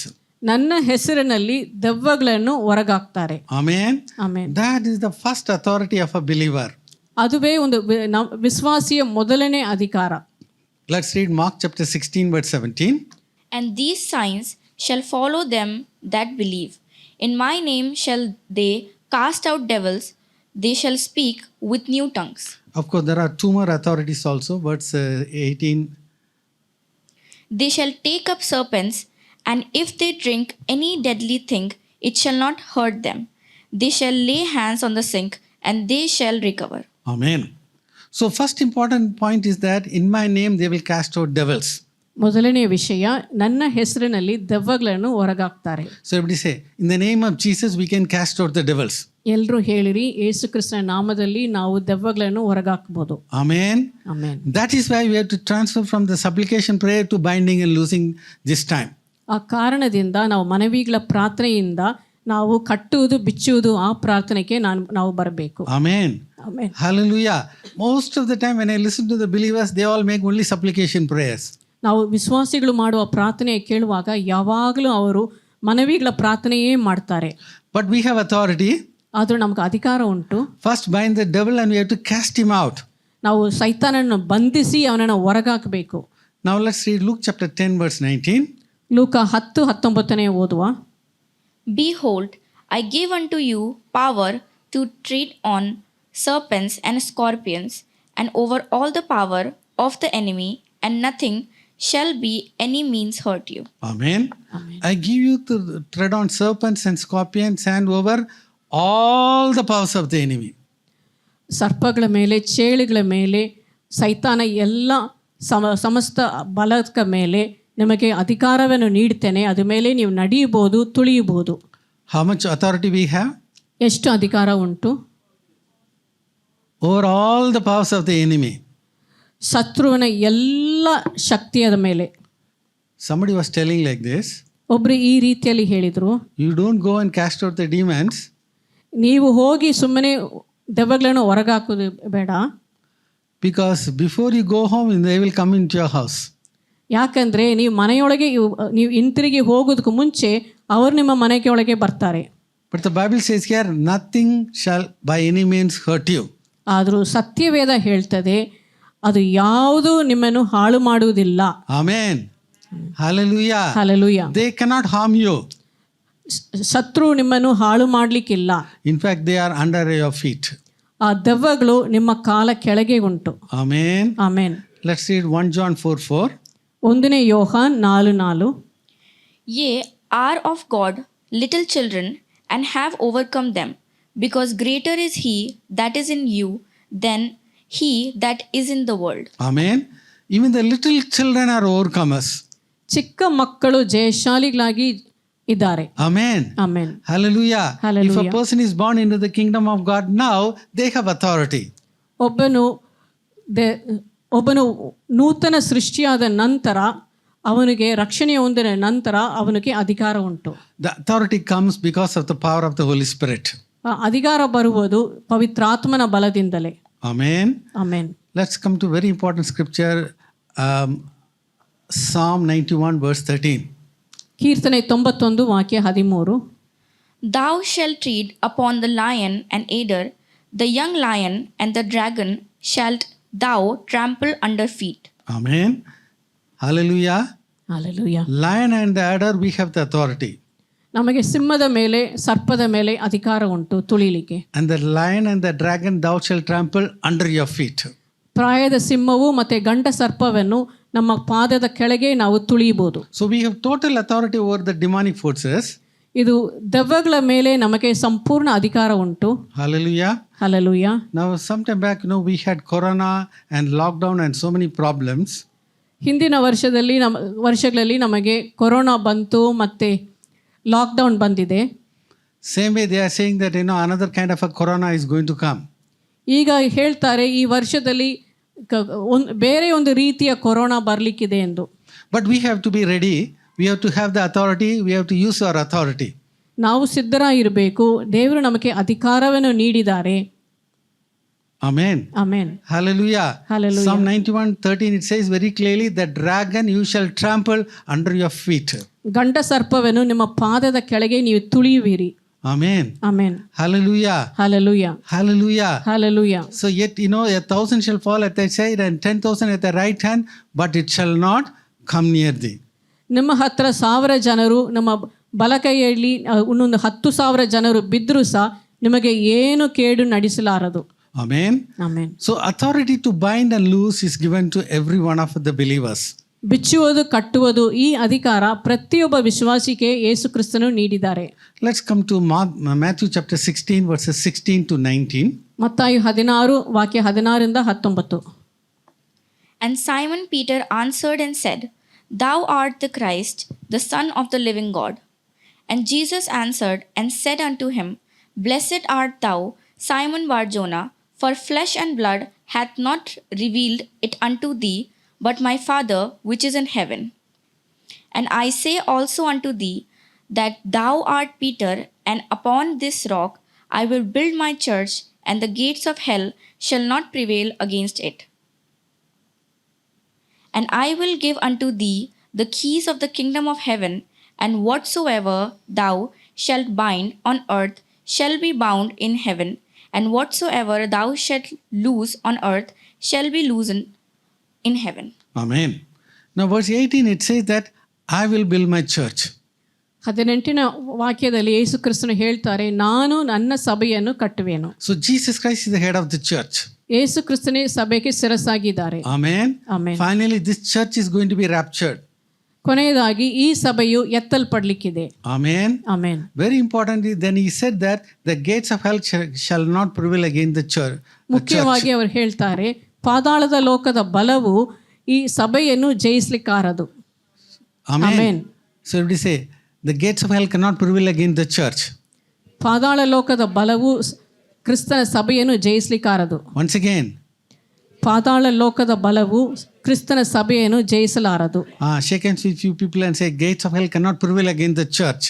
ನನ್ನ ಹೆಸರಿನಲ್ಲಿ ದೆವ್ವಗಳನ್ನು ಹೊರಗಾಕ್ತಾರೆ. Amen. Amen. That is the first authority of a believer. ಅದುವೇ ಒಂದು ವಿಶ್ವಾಸಿಯ ಮೊದಲನೇ ಅಧಿಕಾರ. Let's read Mark chapter 16, verse 17. And these signs shall follow them that believe. In my name shall they cast out devils. They shall speak with new tongues. Of course, there are two more authorities also. Verse 18. They shall take up serpents, and if they drink any deadly thing, it shall not hurt them. They shall lay hands on the sick, and they shall recover. Amen. So first important point is that in my name they will cast out devils. ಮೊದಲನೇ ವಿಷಯ, ನನ್ನ ಹೆಸರಿನಲ್ಲಿ ದೆವ್ವಗಳನ್ನು ಹೊರಗಾಕ್ತಾರೆ. So everybody say, in the name of Jesus we can cast out the devils. ಎಲ್ಲರೂ ಹೇಳಿರಿ, ಯೇಸು ಕ್ರಿಸ್ತನ ನಾಮದಲ್ಲಿ ನಾವು ದೆವ್ವಗಳನ್ನು ಹೊರಗಾಕಬಹುದು. Amen. Amen. That is why we have to transfer from the supplication prayer to binding and loosing this time. ಆ ಕಾರಣದಿಂದ ನಾವು ಮನವಿಗಳ ಪ್ರಾರ್ಥನೆಯಿಂದ ನಾವು ಕಟ್ಟುವುದು ಬಿಚ್ಚುವುದು ಆ ಪ್ರಾರ್ಥನೆಗೆ ನಾವು ಬರಬೇಕು. Amen. Amen. Hallelujah. Most of the time when I listen to the believers, they all make only supplication prayers. ನಾವು ವಿಶ್ವಾಸಿಗಳು ಮಾಡುವ ಪ್ರಾರ್ಥನೆ ಕೇಳುವಾಗ ಯಾವಾಗಲೂ ಅವರು ಮನವಿಗಳ ಪ್ರಾರ್ಥನೆಯೇ ಮಾಡ್ತಾರೆ. But we have authority. ಆದರೂ ನಮ್ಗೆ ಅಧಿಕಾರ ಉಂಟು. First bind the devil and we have to cast him out. ನಾವು ಸೈತಾನನ್ನು ಬಂಧಿಸಿ ಅವನನ್ನು ಹೊರಗಾಕಬೇಕು. Now let's read Luke chapter 10 verse 19. ಲೂಕ 10:19 ಓದುವ. Behold, I give unto you power to tread on serpents and scorpions, and over all the power of the enemy, and nothing shall be any means hurt you. Amen. I give you to tread on serpents and scorpions and over all the powers of the enemy. ಸರ್ಪಗಳ ಮೇಲೆ, ಚೇಳುಗಳ ಮೇಲೆ, ಸೈತಾನ ಎಲ್ಲ ಸಮಸ್ತ ಬಲದ ಮೇಲೆ ನಿಮಗೆ ಅಧಿಕಾರವನ್ನು ನೀಡ್ತೇನೆ. ಅದ ಮೇಲೆ ನೀವು ನಡೆಯಬಹುದು, ತುಳಿಯಬಹುದು. How much authority we have? ಎಷ್ಟು ಅಧಿಕಾರ ಉಂಟು? Over all the powers of the enemy. ಶತ್ರುವಿನ ಎಲ್ಲ ಶಕ್ತಿಯದ ಮೇಲೆ. Somebody was telling like this. ಒಬ್ರು ಈ ರೀತಿಯಲ್ಲಿ ಹೇಳಿದರು, You don't go and cast out the demons. ನೀವು ಹೋಗಿ ಸುಮ್ಮನೆ ದೆವ್ವಗಳನ್ನು ಹೊರಗಾಕೋದು ಬೇಡ. Because before you go home, they will come into your house. ಯಾಕಂದರೆ ನೀವು ಮನೆಯೊಳಗೆ ನೀವು ಹಿಂತಿರುಗಿ ಹೋಗೋದಕ್ಕೂ ಮುಂಚೆ ಅವರು ನಿಮ್ಮ ಮನೆಗೆ ಒಳಗೆ ಬರ್ತಾರೆ. But the Bible says here, nothing shall by any means hurt you. ಆದರೂ ಸತ್ಯವೇದ ಹೇಳ್ತದೆ, ಅದು ಯಾವುದು ನಿಮ್ಮನ್ನು ಹಾಳು ಮಾಡುವುದಿಲ್ಲ. Amen. Hallelujah. Hallelujah. They cannot harm you. ಶತ್ರು ನಿಮ್ಮನ್ನು ಹಾಳು ಮಾಡಲಿಕ್ಕಿಲ್ಲ. In fact, they are under your feet. ಆ ದೆವ್ವಗಳು ನಿಮ್ಮ ಕಾಲ ಕೆಳಗೆ ಉಂಟು. Amen. Amen. Let's read 1 John 4:4. 1 ಯೋಹಾನ್ 4:4. Ye are of God little children, and have overcome them, because greater is he that is in you than he that is in the world. Amen. Even the little children are overcomers. ಚಿಕ್ಕ ಮಕ್ಕಳು ಜಯಶಾಲಿಗಳಾಗಿ ಇದ್ದಾರೆ. Amen. Amen. Hallelujah. Hallelujah. If a person is born into the kingdom of God now, they have authority. ಒಬ್ಬನು ನೂತನ ಸೃಷ್ಟಿಯಾದ ನಂತರ ಅವನಿಗೆ ರಕ್ಷಣೆ ಹೊಂದಿದ ನಂತರ ಅವನಿಗೆ ಅಧಿಕಾರ ಉಂಟು. The authority comes because of the power of the Holy Spirit. ಅಧಿಕಾರ ಬರುವುದು ಪವಿತ್ರಾತ್ಮನ ಬಲದಿಂದಲೇ. Amen. Amen. Let's come to very important scripture, Psalm 91 verse 13. ಕೀರ್ತನೆ 91 ವಾಕ್ಯ 13. Thou shalt tread upon the lion and adder, the young lion and the dragon shalt thou trample under feet. Amen. Hallelujah. Hallelujah. Lion and the adder, we have the authority. ನಮಗೆ ಸಿಂಹದ ಮೇಲೆ, ಸರ್ಪದ ಮೇಲೆ ಅಧಿಕಾರ ಉಂಟು ತುಳಿಲಿಕ್ಕೆ. And the lion and the dragon thou shalt trample under your feet. ಪ್ರಾಯದ ಸಿಂಹವು ಮತ್ತು ಗಂಡ ಸರ್ಪವನ್ನು ನಮ್ಮ ಪಾದದ ಕೆಳಗೆ ನಾವು ತುಳಿಯಬಹುದು. So we have total authority over the demonic forces. ಇದು ದೆವ್ವಗಳ ಮೇಲೆ ನಮಗೆ ಸಂಪೂರ್ಣ ಅಧಿಕಾರ ಉಂಟು. Hallelujah. Hallelujah. Now sometime back, we had corona and lockdown and so many problems. ಹಿಂದಿನ ವರ್ಷಗಳಲ್ಲಿ ನಮಗೆ ಕೊರೋನಾ ಬಂತು ಮತ್ತು ಲಾಕ್ಡೌನ್ ಬಂದಿದೆ. Same way they are saying that another kind of a corona is going to come. ಈಗ ಹೇಳ್ತಾರೆ ಈ ವರ್ಷದಲ್ಲಿ ಬೇರೆ ಒಂದು ರೀತಿಯ ಕೊರೋನಾ ಬರಲಿಕ್ಕಿದೆ ಎಂದು. But we have to be ready. We have to have the authority. We have to use our authority. ನಾವು ಸಿದ್ಧರಾಗಿರಬೇಕು. ದೇವರು ನಮಗೆ ಅಧಿಕಾರವನ್ನು ನೀಡಿದ್ದಾರೆ. Amen. Amen. Hallelujah. Hallelujah. Psalm 91:13 it says very clearly, the dragon you shall trample under your feet. ಗಂಡ ಸರ್ಪವನ್ನು ನಿಮ್ಮ ಪಾದದ ಕೆಳಗೆ ನೀವು ತುಳಿಯುವಿರಿ. Amen. Amen. Hallelujah. Hallelujah. Hallelujah. Hallelujah. So yet 1,000 shall fall at thy side and 10,000 at thy right hand, but it shall not come near thee. ನಿಮ್ಮ ಹತ್ರ 1,000 ಜನರು ನಮ್ಮ ಬಲಕೈಯಲ್ಲಿ ಇನ್ನೊಂದು 10,000 ಜನರು ಬಿದ್ದರೂ ಸಹ ನಿಮಗೆ ಏನು ಕೇಡು ನಡೆಸಲಾರದು. Amen. Amen. So authority to bind and loose is given to every one of the believers. ಬಿಚ್ಚುವುದು ಕಟ್ಟುವುದು ಈ ಅಧಿಕಾರ ಪ್ರತಿಯೊಬ್ಬ ವಿಶ್ವಾಸಿಗೆ ಯೇಸು ಕ್ರಿಸ್ತನು ನೀಡಿದ್ದಾರೆ. Let's come to Matthew chapter 16 verses 16 to 19. ಮತ್ತಾಯ 16 ವಾಕ್ಯ 16ರಿಂದ 19. And Simon Peter answered and said, Thou art the Christ, the Son of the living God. And Jesus answered and said unto him, Blessed art thou, Simon Bar-Jonah, for flesh and blood hath not revealed it unto thee, but my Father which is in heaven. And I say also unto thee, that thou art Peter, and upon this rock I will build my church, and the gates of hell shall not prevail against it. And I will give unto thee the keys of the kingdom of heaven, and whatsoever thou shalt bind on earth shall be bound in heaven, and whatsoever thou shalt loose on earth shall be loosened in heaven. Amen. Now verse 18 it says that I will build my church. 18ನೇ ವಾಕ್ಯದಲ್ಲಿ ಯೇಸು ಕ್ರಿಸ್ತನು ಹೇಳ್ತಾರೆ, ನಾನು ನನ್ನ ಸಭೆಯನ್ನು ಕಟ್ಟುವೆನು. So Jesus Christ is the head of the church. ಯೇಸು ಕ್ರಿಸ್ತನೇ ಸಭೆಗೆ ಶಿರಸ್ಸಾಗಿದ್ದಾರೆ. Amen. Amen. Finally this church is going to be raptured. ಕೊನೆಯದಾಗಿ ಈ ಸಭೆಯು ಎತ್ತಲ್ಪಡಲಿಕ್ಕಿದೆ. Amen. Amen. Very importantly, then he said that the gates of hell shall not prevail against the church. ಮುಖ್ಯವಾಗಿ ಅವರು ಹೇಳ್ತಾರೆ, ಪಾತಾಳದ ಲೋಕದ ಬಲವು ಈ ಸಭೆಯನ್ನು ಜಯಿಸಲಿಕ್ಕಾರದು. Amen. So everybody say, the gates of hell cannot prevail against the church. ಪಾತಾಳ ಲೋಕದ ಬಲವು ಕ್ರಿಸ್ತನ ಸಭೆಯನ್ನು ಜಯಿಸಲಿಕ್ಕಾರದು. Once again. ಪಾತಾಳ ಲೋಕದ ಬಲವು ಕ್ರಿಸ್ತನ ಸಭೆಯನ್ನು ಜಯಿಸಲಾರದು. Shake hands with few people and say, gates of hell cannot prevail against the church.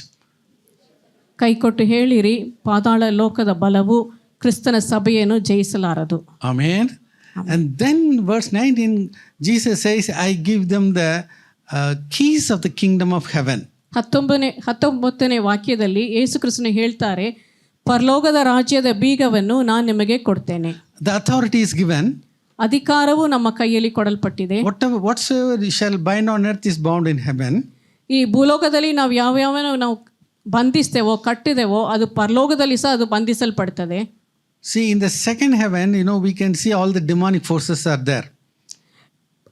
ಕೈಕೊಟ್ಟು ಹೇಳಿರಿ, ಪಾತಾಳ ಲೋಕದ ಬಲವು ಕ್ರಿಸ್ತನ ಸಭೆಯನ್ನು ಜಯಿಸಲಾರದು. Amen. And then verse 19, Jesus says, I give them the keys of the kingdom of heaven. 19ನೇ ವಾಕ್ಯದಲ್ಲಿ ಯೇಸು ಕ್ರಿಸ್ತನು ಹೇಳ್ತಾರೆ, ಪರಲೋಕದ ರಾಜ್ಯದ ಬೀಗವನ್ನು ನಾನು ನಿಮಗೆ ಕೊಡ್ತೇನೆ. The authority is given. ಅಧಿಕಾರವು ನಮ್ಮ ಕೈಯಲ್ಲಿ ಕೊಡಲ್ಪಟ್ಟಿದೆ. Whatsoever shall bind on earth is bound in heaven. ಈ ಭೂಲೋಕದಲ್ಲಿ ನಾವು ಯಾವ್ಯಾವ ನಾವು ಬಂಧಿಸ್ತೇವೋ ಕಟ್ಟಿದೆವೋ ಅದು ಪರಲೋಕದಲ್ಲಿ ಸಹ ಅದು ಬಂಧಿಸಲ್ಪಡ್ತದೆ. See, in the second heaven, we can see all the demonic forces are there.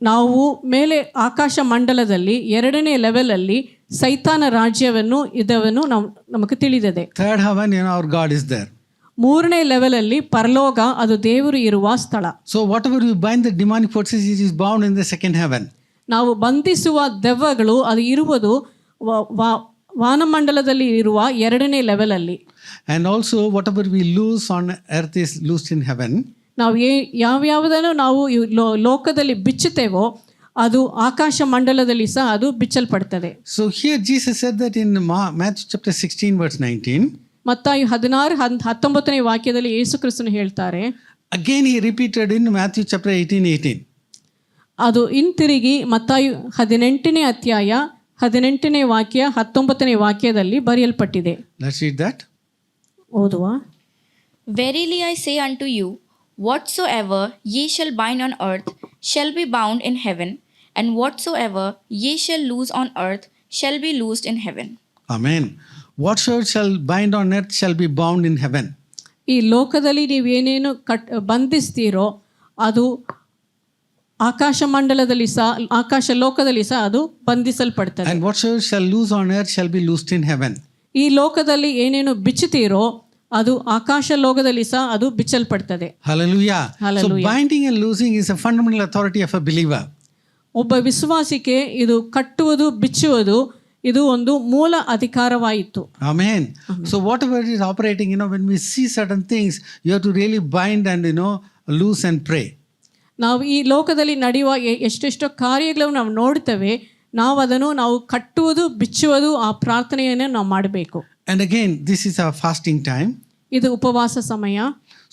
ನಾವು ಮೇಲೆ ಆಕಾಶ ಮಂಡಲದಲ್ಲಿ 2ನೇ ಲೆವೆಲಲ್ಲಿ ಸೈತಾನ ರಾಜ್ಯವನ್ನು ಇದವನ್ನು ನಮಗೆ ತಿಳಿದಿದೆ. Third heaven, our God is there. 3ನೇ ಲೆವೆಲಲ್ಲಿ ಪರಲೋಕ, ಅದು ದೇವರು ಇರುವ ಸ್ಥಳ. So whatever you bind the demonic forces, it is bound in the second heaven. ನಾವು ಬಂಧಿಸುವ ದೆವ್ವಗಳು ಅದು ಇರುವುದು ವಾನಮಂಡಲದಲ್ಲಿ ಇರುವ 2ನೇ ಲೆವೆಲಲ್ಲಿ. And also whatever we loose on earth is loosed in heaven. ನಾವು ಯಾವ್ಯಾವುದನ್ನು ನಾವು ಲೋಕದಲ್ಲಿ ಬಿಚ್ಚುತ್ತೇವೋ ಅದು ಆಕಾಶ ಮಂಡಲದಲ್ಲಿ ಸಹ ಅದು ಬಿಚ್ಚಲ್ಪಡ್ತದೆ. So here Jesus said that in Matthew chapter 16 verse 19. ಮತ್ತಾಯ 16-19ನೇ ವಾಕ್ಯದಲ್ಲಿ ಯೇಸು ಕ್ರಿಸ್ತನು ಹೇಳ್ತಾರೆ. Again he repeated in Matthew chapter 18:18. ಅದು ಹಿಂತಿರುಗಿ ಮತ್ತಾಯ 18ನೇ ಅಧ್ಯಾಯ 18ನೇ ವಾಕ್ಯ 19ನೇ ವಾಕ್ಯದಲ್ಲಿ ಬರೆಯಲ್ಪಟ್ಟಿದೆ. Let's read that. ಓದುವ. Verily I say unto you, whatsoever ye shall bind on earth shall be bound in heaven, and whatsoever ye shall loose on earth shall be loosed in heaven. Amen. Whatsoever shall bind on earth shall be bound in heaven. ಈ ಲೋಕದಲ್ಲಿ ನೀವೇನೇನು ಬಂಧಿಸ್ತೀರೋ ಅದು ಆಕಾಶ ಮಂಡಲದಲ್ಲಿ ಸಹ ಆಕಾಶ ಲೋಕದಲ್ಲಿ ಸಹ ಅದು ಬಂಧಿಸಲ್ಪಡ್ತದೆ. And whatsoever shall loose on earth shall be loosed in heaven. ಈ ಲೋಕದಲ್ಲಿ ಏನೇನು ಬಿಚ್ಚುತ್ತೀರೋ ಅದು ಆಕಾಶ ಲೋಕದಲ್ಲಿ ಸಹ ಅದು ಬಿಚ್ಚಲ್ಪಡ್ತದೆ. Hallelujah. Hallelujah. So binding and loosing is a fundamental authority of a believer. ಒಬ್ಬ ವಿಶ್ವಾಸಿಗೆ ಇದು ಕಟ್ಟುವುದು ಬಿಚ್ಚುವುದು ಇದು ಒಂದು ಮೂಲ ಅಧಿಕಾರವಾಯಿತು. Amen. So whatever is operating, when we see certain things, you have to really bind and, loose and pray. ನಾವು ಈ ಲೋಕದಲ್ಲಿ ನಡೆಯುವ ಎಷ್ಟೆಷ್ಟೋ ಕಾರ್ಯಗಳನ್ನು ನಾವು ನೋಡ್ತೇವೆ, ನಾವು ಅದನ್ನು ನಾವು ಕಟ್ಟುವುದು ಬಿಚ್ಚುವುದು ಆ ಪ್ರಾರ್ಥನೆಯನ್ನು ನಾವು ಮಾಡಬೇಕು. And again, this is our fasting time. ಇದು ಉಪವಾಸ ಸಮಯ.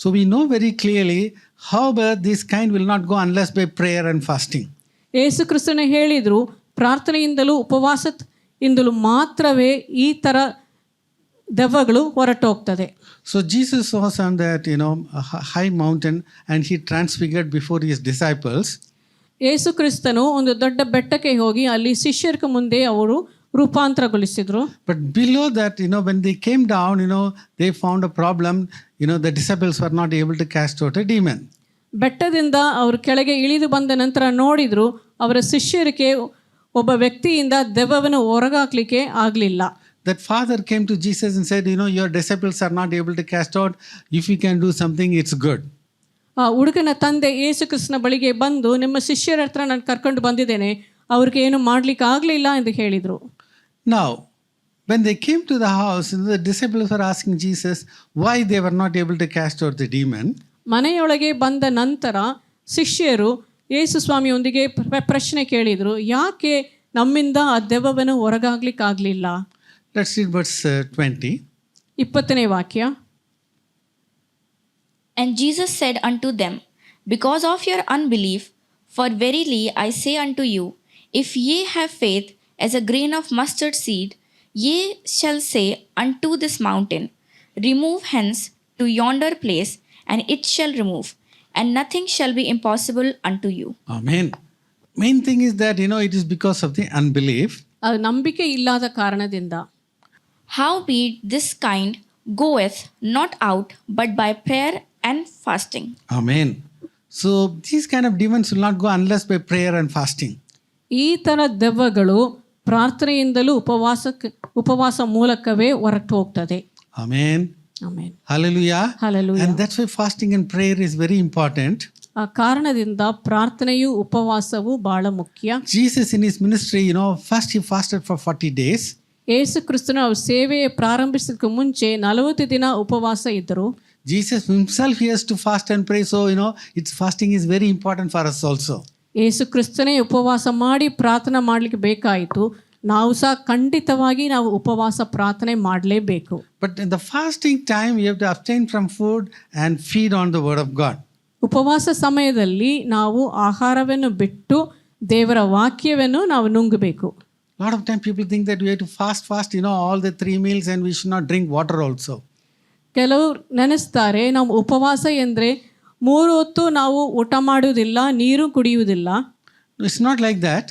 So we know very clearly how this kind will not go unless by prayer and fasting. ಯೇಸು ಕ್ರಿಸ್ತನೇ ಹೇಳಿದ್ರು, ಪ್ರಾರ್ಥನೆಯಿಂದಲೂ ಉಪವಾಸದಿಂದಲೂ ಮಾತ್ರವೇ ಈ ಥರ ದೆವ್ವಗಳು ಹೊರಟೋಗ್ತದೆ. So Jesus was on that, a high mountain, and he transfigured before his disciples. ಯೇಸು ಕ್ರಿಸ್ತನು ಒಂದು ದೊಡ್ಡ ಬೆಟ್ಟಕ್ಕೆ ಹೋಗಿ ಅಲ್ಲಿ ಶಿಷ್ಯರ ಮುಂದೆ ಅವರು ರೂಪಾಂತರಗೊಳಿಸಿದ್ರು. But below that, when they came down, they found a problem. The disciples were not able to cast out a demon. ಬೆಟ್ಟದಿಂದ ಅವರು ಕೆಳಗೆ ಇಳಿದು ಬಂದ ನಂತರ ನೋಡಿದ್ರು, ಅವರ ಶಿಷ್ಯರಿಗೆ ಒಬ್ಬ ವ್ಯಕ್ತಿಯಿಂದ ದೆವ್ವವನ್ನು ಹೊರಗಾಕ್ಲಿಕ್ಕೆ ಆಗಲಿಲ್ಲ. That father came to Jesus and said, your disciples are not able to cast out. If you can do something, it's good. ಆ ಹುಡುಗನ ತಂದೆ ಯೇಸು ಕ್ರಿಸ್ತನ ಬಳಿಗೆ ಬಂದು, ನಿಮ್ಮ ಶಿಷ್ಯರ ಹತ್ರ ನಾನು ಕರ್ಕೊಂಡು ಬಂದಿದ್ದೇನೆ, ಅವ್ರಿಗೆ ಏನು ಮಾಡ್ಲಿಕ್ಕೆ ಆಗಲಿಲ್ಲ ಎಂದು ಹೇಳಿದರು. Now, when they came to the house, the disciples were asking Jesus why they were not able to cast out the demon. ಮನೆಯೊಳಗೆ ಬಂದ ನಂತರ ಶಿಷ್ಯರು ಯೇಸು ಸ್ವಾಮಿಯೊಂದಿಗೆ ಪ್ರಶ್ನೆ ಕೇಳಿದರು, ಯಾಕೆ ನಮ್ಮಿಂದ ಆ ದೆವ್ವವನ್ನು ಹೊರಗಾಗ್ಲಿಕ್ಕಾಗಲಿಲ್ಲ? Let's read verse 20. 20ನೇ ವಾಕ್ಯ. And Jesus said unto them, Because of your unbelief, for verily I say unto you, if ye have faith as a grain of mustard seed, ye shall say unto this mountain, Remove hence to yonder place, and it shall remove, and nothing shall be impossible unto you. Amen. Main thing is that, it is because of the unbelief. ಅದು ನಂಬಿಕೆ ಇಲ್ಲದ ಕಾರಣದಿಂದ. Howbeit this kind goeth not out but by prayer and fasting. Amen. So these kind of demons will not go unless by prayer and fasting. ಈ ಥರ ದೆವ್ವಗಳು ಪ್ರಾರ್ಥನೆಯಿಂದಲೂ ಉಪವಾಸ ಮೂಲಕವೇ ಹೊರಟು ಹೋಗ್ತದೆ. Amen. Amen. Hallelujah. Hallelujah. And that's why fasting and prayer is very important. ಆ ಕಾರಣದಿಂದ ಪ್ರಾರ್ಥನೆಯು ಉಪವಾಸವು ಬಹಳ ಮುಖ್ಯ. Jesus in his ministry, first he fasted for 40 days. ಯೇಸು ಕ್ರಿಸ್ತನು ಅವ್ರ ಸೇವೆ ಪ್ರಾರಂಭಿಸೋದಕ್ಕೆ ಮುಂಚೆ 40 ದಿನ ಉಪವಾಸ ಇದ್ದರು. Jesus himself he has to fast and pray. So, it's fasting is very important for us also. ಯೇಸು ಕ್ರಿಸ್ತನೇ ಉಪವಾಸ ಮಾಡಿ ಪ್ರಾರ್ಥನೆ ಮಾಡಲಿಕ್ಕೆ ಬೇಕಾಯಿತು. ನಾವು ಸಹ ಖಂಡಿತವಾಗಿ ನಾವು ಉಪವಾಸ ಪ್ರಾರ್ಥನೆ ಮಾಡಲೇಬೇಕು. But in the fasting time, you have to abstain from food and feed on the word of God. ಉಪವಾಸ ಸಮಯದಲ್ಲಿ ನಾವು ಆಹಾರವನ್ನು ಬಿಟ್ಟು ದೇವರ ವಾಕ್ಯವನ್ನು ನಾವು ನುಂಗಬೇಕು. A lot of time people think that we have to fast, all the 3 meals and we should not drink water also. ಕೆಲವರು ನೆನೆಸ್ತಾರೆ, ನಾವು ಉಪವಾಸ ಎಂದರೆ 3 ಹೊತ್ತು ನಾವು ಊಟ ಮಾಡುವುದಿಲ್ಲ, ನೀರು ಕುಡಿಯುವುದಿಲ್ಲ. It's not like that.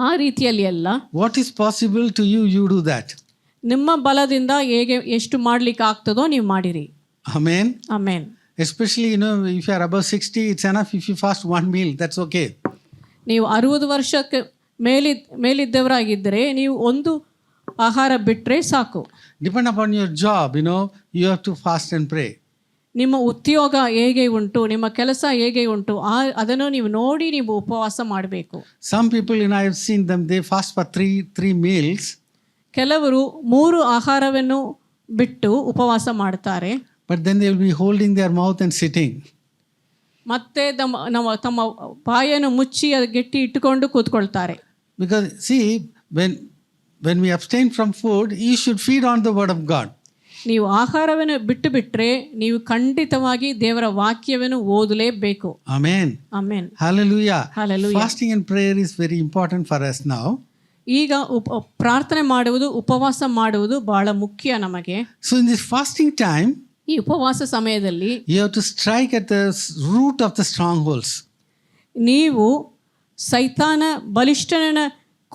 ಆ ರೀತಿಯಲ್ಲಿ ಅಲ್ಲ. What is possible to you, you do that. ನಿಮ್ಮ ಬಲದಿಂದ ಹೇಗೆ ಎಷ್ಟು ಮಾಡ್ಲಿಕ್ಕೆ ಆಗ್ತದೋ ನೀವು ಮಾಡಿರಿ. Amen. Amen. Especially, if you are above 60, it's enough if you fast 1 meal. That's okay. ನೀವು 60 ವರ್ಷಕ್ಕೆ ಮೇಲಿದ್ದವರಾಗಿದ್ದರೆ ನೀವು ಒಂದು ಆಹಾರ ಬಿಟ್ಟರೆ ಸಾಕು. Depend upon your job, you have to fast and pray. ನಿಮ್ಮ ಉದ್ಯೋಗ ಹೇಗೆ ಉಂಟು, ನಿಮ್ಮ ಕೆಲಸ ಹೇಗೆ ಉಂಟು, ಅದನ್ನು ನೀವು ನೋಡಿ ನೀವು ಉಪವಾಸ ಮಾಡಬೇಕು. Some people, I have seen them, they fast for 3 meals. ಕೆಲವರು 3 ಆಹಾರವನ್ನು ಬಿಟ್ಟು ಉಪವಾಸ ಮಾಡ್ತಾರೆ. But then they will be holding their mouth and sitting. ಮತ್ತೆ ತಮ್ಮ ಬಾಯನ್ನು ಮುಚ್ಚಿ ಅದು ಗಟ್ಟಿ ಇಟ್ಟುಕೊಂಡು ಕೂತ್ಕೊಳ್ತಾರೆ. Because see, when we abstain from food, you should feed on the word of God. ನೀವು ಆಹಾರವನ್ನು ಬಿಟ್ಟರೆ ನೀವು ಖಂಡಿತವಾಗಿ ದೇವರ ವಾಕ್ಯವನ್ನು ಓದಲೇಬೇಕು. Amen. Amen. Hallelujah. Hallelujah. Fasting and prayer is very important for us now. ಈಗ ಪ್ರಾರ್ಥನೆ ಮಾಡುವುದು, ಉಪವಾಸ ಮಾಡುವುದು ಬಹಳ ಮುಖ್ಯ ನಮಗೆ. So in this fasting time, ಈ ಉಪವಾಸ ಸಮಯದಲ್ಲಿ you have to strike at the root of the strongholds. ನೀವು ಸೈತಾನ ಬಲಿಷ್ಠನ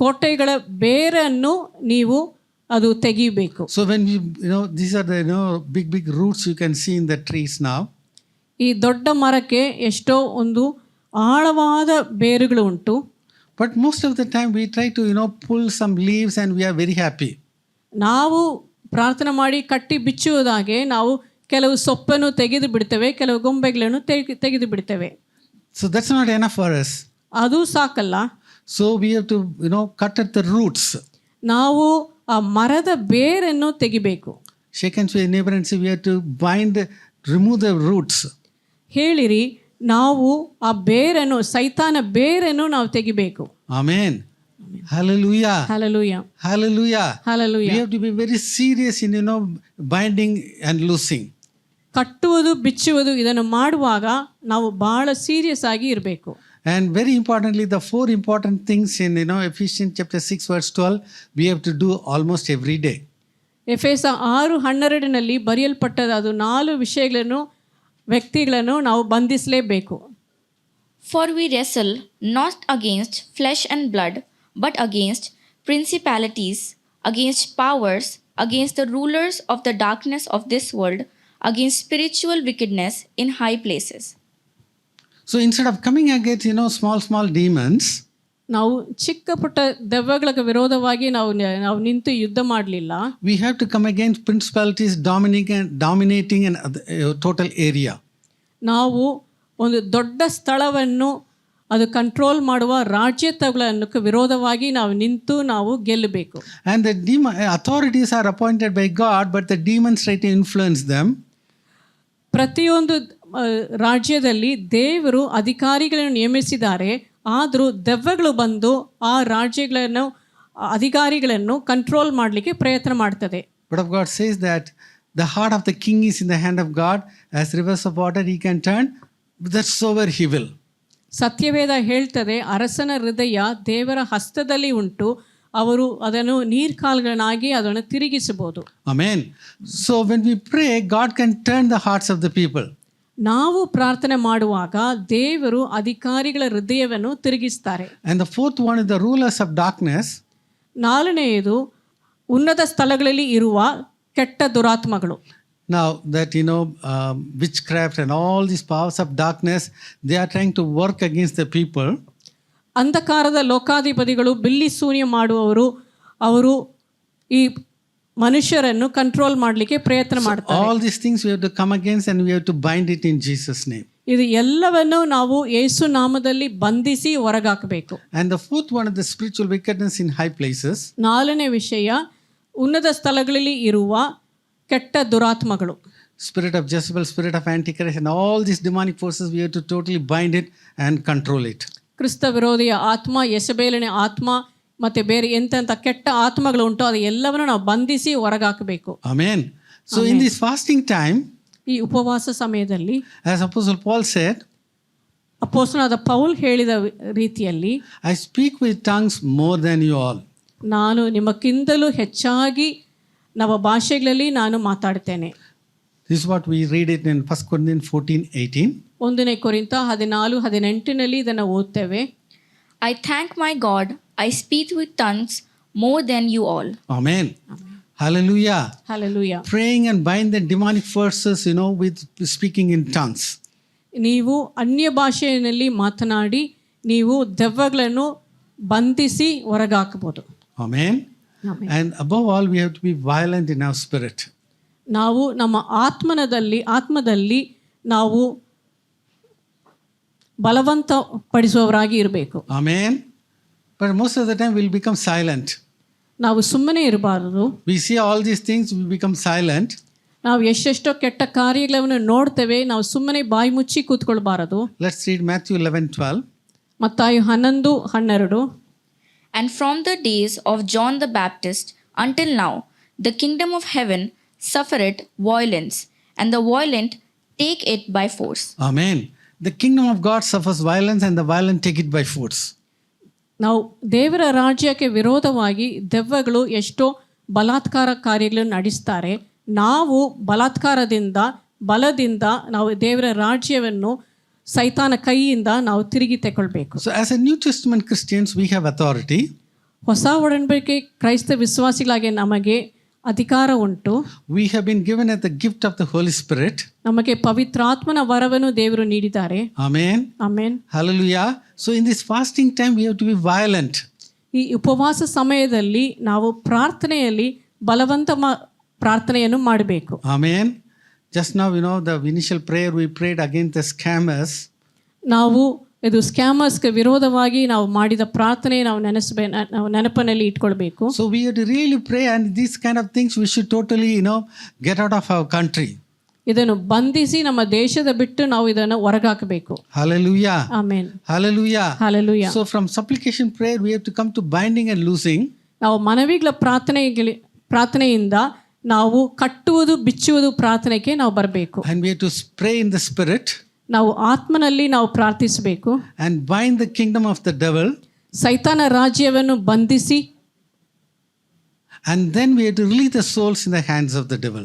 ಕೋಟೆಗಳ ಬೇರನ್ನು ನೀವು ಅದು ತೆಗಿಬೇಕು. So when these are the big roots you can see in the trees now. ಈ ದೊಡ್ಡ ಮರಕ್ಕೆ ಎಷ್ಟೋ ಒಂದು ಆಳವಾದ ಬೇರುಗಳು ಉಂಟು. But most of the time we try to pull some leaves and we are very happy. ನಾವು ಪ್ರಾರ್ಥನೆ ಮಾಡಿ ಕಟ್ಟಿ ಬಿಚ್ಚುವುದಾಗೆ ನಾವು ಕೆಲವು ಸೊಪ್ಪನ್ನು ತೆಗೆದು ಬಿಡ್ತೇವೆ, ಕೆಲವು ಗೊಂಬೆಗಳನ್ನು ತೆಗೆದು ಬಿಡ್ತೇವೆ. So that's not enough for us. ಅದು ಸಾಕಲ್ಲ. So we have to cut at the roots. ನಾವು ಆ ಮರದ ಬೇರನ್ನು ತೆಗಿಬೇಕು. Shake hands with your neighbor and say, we have to remove the roots. ಹೇಳಿರಿ, ನಾವು ಆ ಬೇರನ್ನು, ಸೈತಾನ ಬೇರನ್ನು ನಾವು ತೆಗಿಬೇಕು. Amen. Hallelujah. Hallelujah, Hallelujah. Hallelujah. We have to be very serious in, binding and loosing. ಕಟ್ಟುವುದು ಬಿಚ್ಚುವುದು ಇದನ್ನು ಮಾಡುವಾಗ ನಾವು ಬಹಳ ಸೀರಿಯಸ್ ಆಗಿ ಇರಬೇಕು. And very importantly, the 4 important things in, Ephesians chapter 6 verse 12, we have to do almost every day. ಎಫೆಸ 6:12 ಬರೆಯಲ್ಪಟ್ಟದ ಅದು 4 ವಿಷಯಗಳನ್ನು, ವ್ಯಕ್ತಿಗಳನ್ನು ನಾವು ಬಂಧಿಸಲೇಬೇಕು. For we wrestle not against flesh and blood, but against principalities, against powers, against the rulers of the darkness of this world, against spiritual wickedness in high places. So instead of coming against, small demons, ನಾವು ಚಿಕ್ಕ ಪುಟ್ಟ ದೆವ್ವಗಳ ವಿರೋಧವಾಗಿ ನಾವು ನಿಂತು ಯುದ್ಧ ಮಾಡಲಿಲ್ಲ. we have to come against principalities dominating an total area. ನಾವು ಒಂದು ದೊಡ್ಡ ಸ್ಥಳವನ್ನು ಅದು ಕಂಟ್ರೋಲ್ ಮಾಡುವ ರಾಜ್ಯತ್ವಗಳನ್ನು ವಿರೋಧವಾಗಿ ನಾವು ನಿಂತು ನಾವು ಗೆಲ್ಲಬೇಕು. And the authorities are appointed by God, but the demons try to influence them. ಪ್ರತಿಯೊಂದು ರಾಜ್ಯದಲ್ಲಿ ದೇವರು ಅಧಿಕಾರಿಗಳನ್ನು ನೇಮಿಸಿದ್ದಾರೆ, ಆದರೂ ದೆವ್ವಗಳು ಬಂದು ಆ ರಾಜ್ಯಗಳನ್ನು, ಅಧಿಕಾರಿಗಳನ್ನು ಕಂಟ್ರೋಲ್ ಮಾಡಲಿಕ್ಕೆ ಪ್ರಯತ್ನ ಮಾಡ್ತದೆ. But of God says that the heart of the king is in the hand of God. As rivers of water he can turn whatsoever he will. ಸತ್ಯವೇದ ಹೇಳ್ತದೆ, ಅರಸನ ಹೃದಯ ದೇವರ ಹಸ್ತದಲ್ಲಿ ಉಂಟು, ಅವರು ಅದನ್ನು ನೀರ್ಕಾಲ್ಗಳನ್ನಾಗಿ ಅದನ್ನು ತಿರುಗಿಸಬಹುದು. Amen. So when we pray, God can turn the hearts of the people. ನಾವು ಪ್ರಾರ್ಥನೆ ಮಾಡುವಾಗ ದೇವರು ಅಧಿಕಾರಿಗಳ ಹೃದಯವನ್ನು ತಿರುಗಿಸ್ತಾರೆ. And the 4th one is the rulers of darkness. 4ನೇದು ಉನ್ನತ ಸ್ಥಳಗಳಲ್ಲಿ ಇರುವ ಕೆಟ್ಟ ದುರಾತ್ಮಗಳು. Now that witchcraft and all these powers of darkness, they are trying to work against the people. ಅಂಧಕಾರದ ಲೋಕಾಧಿಪತಿಗಳು, ಬಿಲ್ಲಿ ಶೂನ್ಯ ಮಾಡುವವರು, ಅವರು ಈ ಮನುಷ್ಯರನ್ನು ಕಂಟ್ರೋಲ್ ಮಾಡಲಿಕ್ಕೆ ಪ್ರಯತ್ನ ಮಾಡ್ತಾರೆ. All these things we have to come against and we have to bind it in Jesus' name. ಇದು ಎಲ್ಲವನ್ನು ನಾವು ಯೇಸು ನಾಮದಲ್ಲಿ ಬಂಧಿಸಿ ಹೊರಗಾಕಬೇಕು. And the 4th one is the spiritual wickedness in high places. 4ನೇ ವಿಷಯ ಉನ್ನತ ಸ್ಥಳಗಳಲ್ಲಿ ಇರುವ ಕೆಟ್ಟ ದುರಾತ್ಮಗಳು. Spirit of Jezebel, spirit of Antichrist, and all these demonic forces, we have to totally bind it and control it. ಕ್ರಿಸ್ತ ವಿರೋಧಿಯ ಆತ್ಮ, ಯೆಸಬೇಲನ ಆತ್ಮ ಮತ್ತು ಬೇರೆ ಎಂತೆಂಥ ಕೆಟ್ಟ ಆತ್ಮಗಳು ಉಂಟು ಅದು ಎಲ್ಲವನ್ನು ನಾವು ಬಂಧಿಸಿ ಹೊರಗಾಕಬೇಕು. Amen. So in this fasting time, ಈ ಉಪವಾಸ ಸಮಯದಲ್ಲಿ, as Apostle Paul said, ಅಪೊಸ್ತಲನಾದ ಪೌಲ್ ಹೇಳಿದ ರೀತಿಯಲ್ಲಿ, I speak with tongues more than you all. ನಾನು ನಿಮಗಿಂತಲೂ ಹೆಚ್ಚಾಗಿ ನವ ಭಾಷೆಗಳಲ್ಲಿ ನಾನು ಮಾತಾಡ್ತೇನೆ. This is what we read it in 1 Corinthians 14:18. 1ನೇ ಕೊರಿಂಥ 14:18 ಇದನ್ನು ಓದ್ತೇವೆ. I thank my God, I speak with tongues more than you all. Amen. Hallelujah. Hallelujah. Praying and bind the demonic forces, with speaking in tongues. ನೀವು ಅನ್ಯ ಭಾಷೆಯಲ್ಲಿ ಮಾತನಾಡಿ ನೀವು ದೆವ್ವಗಳನ್ನು ಬಂಧಿಸಿ ಹೊರಗಾಕಬಹುದು. Amen. And above all, we have to be violent in our spirit. ನಾವು ನಮ್ಮ ಆತ್ಮದಲ್ಲಿ ನಾವು ಬಲವಂತ ಪಡಿಸುವವರಾಗಿ ಇರಬೇಕು. Amen. But most of the time we'll become silent. ನಾವು ಸುಮ್ಮನೆ ಇರಬಾರದು. We see all these things, we become silent. ನಾವು ಎಷ್ಟೆಷ್ಟೋ ಕೆಟ್ಟ ಕಾರ್ಯಗಳನ್ನು ನೋಡ್ತೇವೆ, ನಾವು ಸುಮ್ಮನೆ ಬಾಯಿ ಮುಚ್ಚಿ ಕೂತ್ಕೊಳ್ಬಾರದು. Let's read Matthew 11:12. ಮತ್ತಾಯ 11:12. And from the days of John the Baptist until now, the kingdom of heaven suffereth violence, and the violent take it by force. Amen. The kingdom of God suffers violence, and the violent take it by force. ನಾವು ದೇವರ ರಾಜ್ಯಕ್ಕೆ ವಿರೋಧವಾಗಿ ದೆವ್ವಗಳು ಎಷ್ಟೋ ಬಲಾತ್ಕಾರ ಕಾರ್ಯಗಳನ್ನು ನಡೆಸ್ತಾರೆ. ನಾವು ಬಲದಿಂದ ನಾವು ದೇವರ ರಾಜ್ಯವನ್ನು ಸೈತಾನ ಕೈಯಿಂದ ನಾವು ತಿರುಗಿ ತಗೊಳ್ಬೇಕು. So as a New Testament Christians, we have authority. ಹೊಸ ಒಡಂಬಡಿಕೆ ಕ್ರೈಸ್ತ ವಿಶ್ವಾಸಿಗಳಾಗಿ ನಮಗೆ ಅಧಿಕಾರ ಉಂಟು. We have been given as the gift of the Holy Spirit. ನಮಗೆ ಪವಿತ್ರಾತ್ಮನ ವರವನ್ನು ದೇವರು ನೀಡಿದ್ದಾರೆ. Amen. Amen. Hallelujah. So in this fasting time, we have to be violent. ಈ ಉಪವಾಸ ಸಮಯದಲ್ಲಿ ನಾವು ಪ್ರಾರ್ಥನೆಯಲ್ಲಿ ಬಲವಂತ ಪ್ರಾರ್ಥನೆಯನ್ನು ಮಾಡಬೇಕು. Amen. Just now, the initial prayer we prayed against the scammers. ನಾವು ಇದು ಸ್ಕ್ಯಾಮರ್ಸ್ಗೆ ವಿರೋಧವಾಗಿ ನಾವು ಮಾಡಿದ ಪ್ರಾರ್ಥನೆ ನಾವು ನಾವು ನೆನಪಿನಲ್ಲಿ ಇಟ್ಕೊಳ್ಬೇಕು. So we have to really pray, and these kind of things we should totally, get out of our country. ಇದನ್ನು ಬಂಧಿಸಿ ನಮ್ಮ ದೇಶದ ಬಿಟ್ಟು ನಾವು ಇದನ್ನು ಹೊರಗಾಕಬೇಕು. Hallelujah. Amen. Hallelujah. Hallelujah. So from supplication prayer we have to come to binding and loosing. ನಾವು ಮನವಿಗಳ ಪ್ರಾರ್ಥನೆಯಿಂದ ನಾವು ಕಟ್ಟುವುದು ಬಿಚ್ಚುವುದು ಪ್ರಾರ್ಥನೆಗೆ ನಾವು ಬರಬೇಕು. And we have to pray in the spirit. ನಾವು ಆತ್ಮನಲ್ಲಿ ನಾವು ಪ್ರಾರ್ಥಿಸಬೇಕು. And bind the kingdom of the devil. ಸೈತಾನ ರಾಜ್ಯವನ್ನು ಬಂಧಿಸಿ. And then we have to release the souls in the hands of the devil.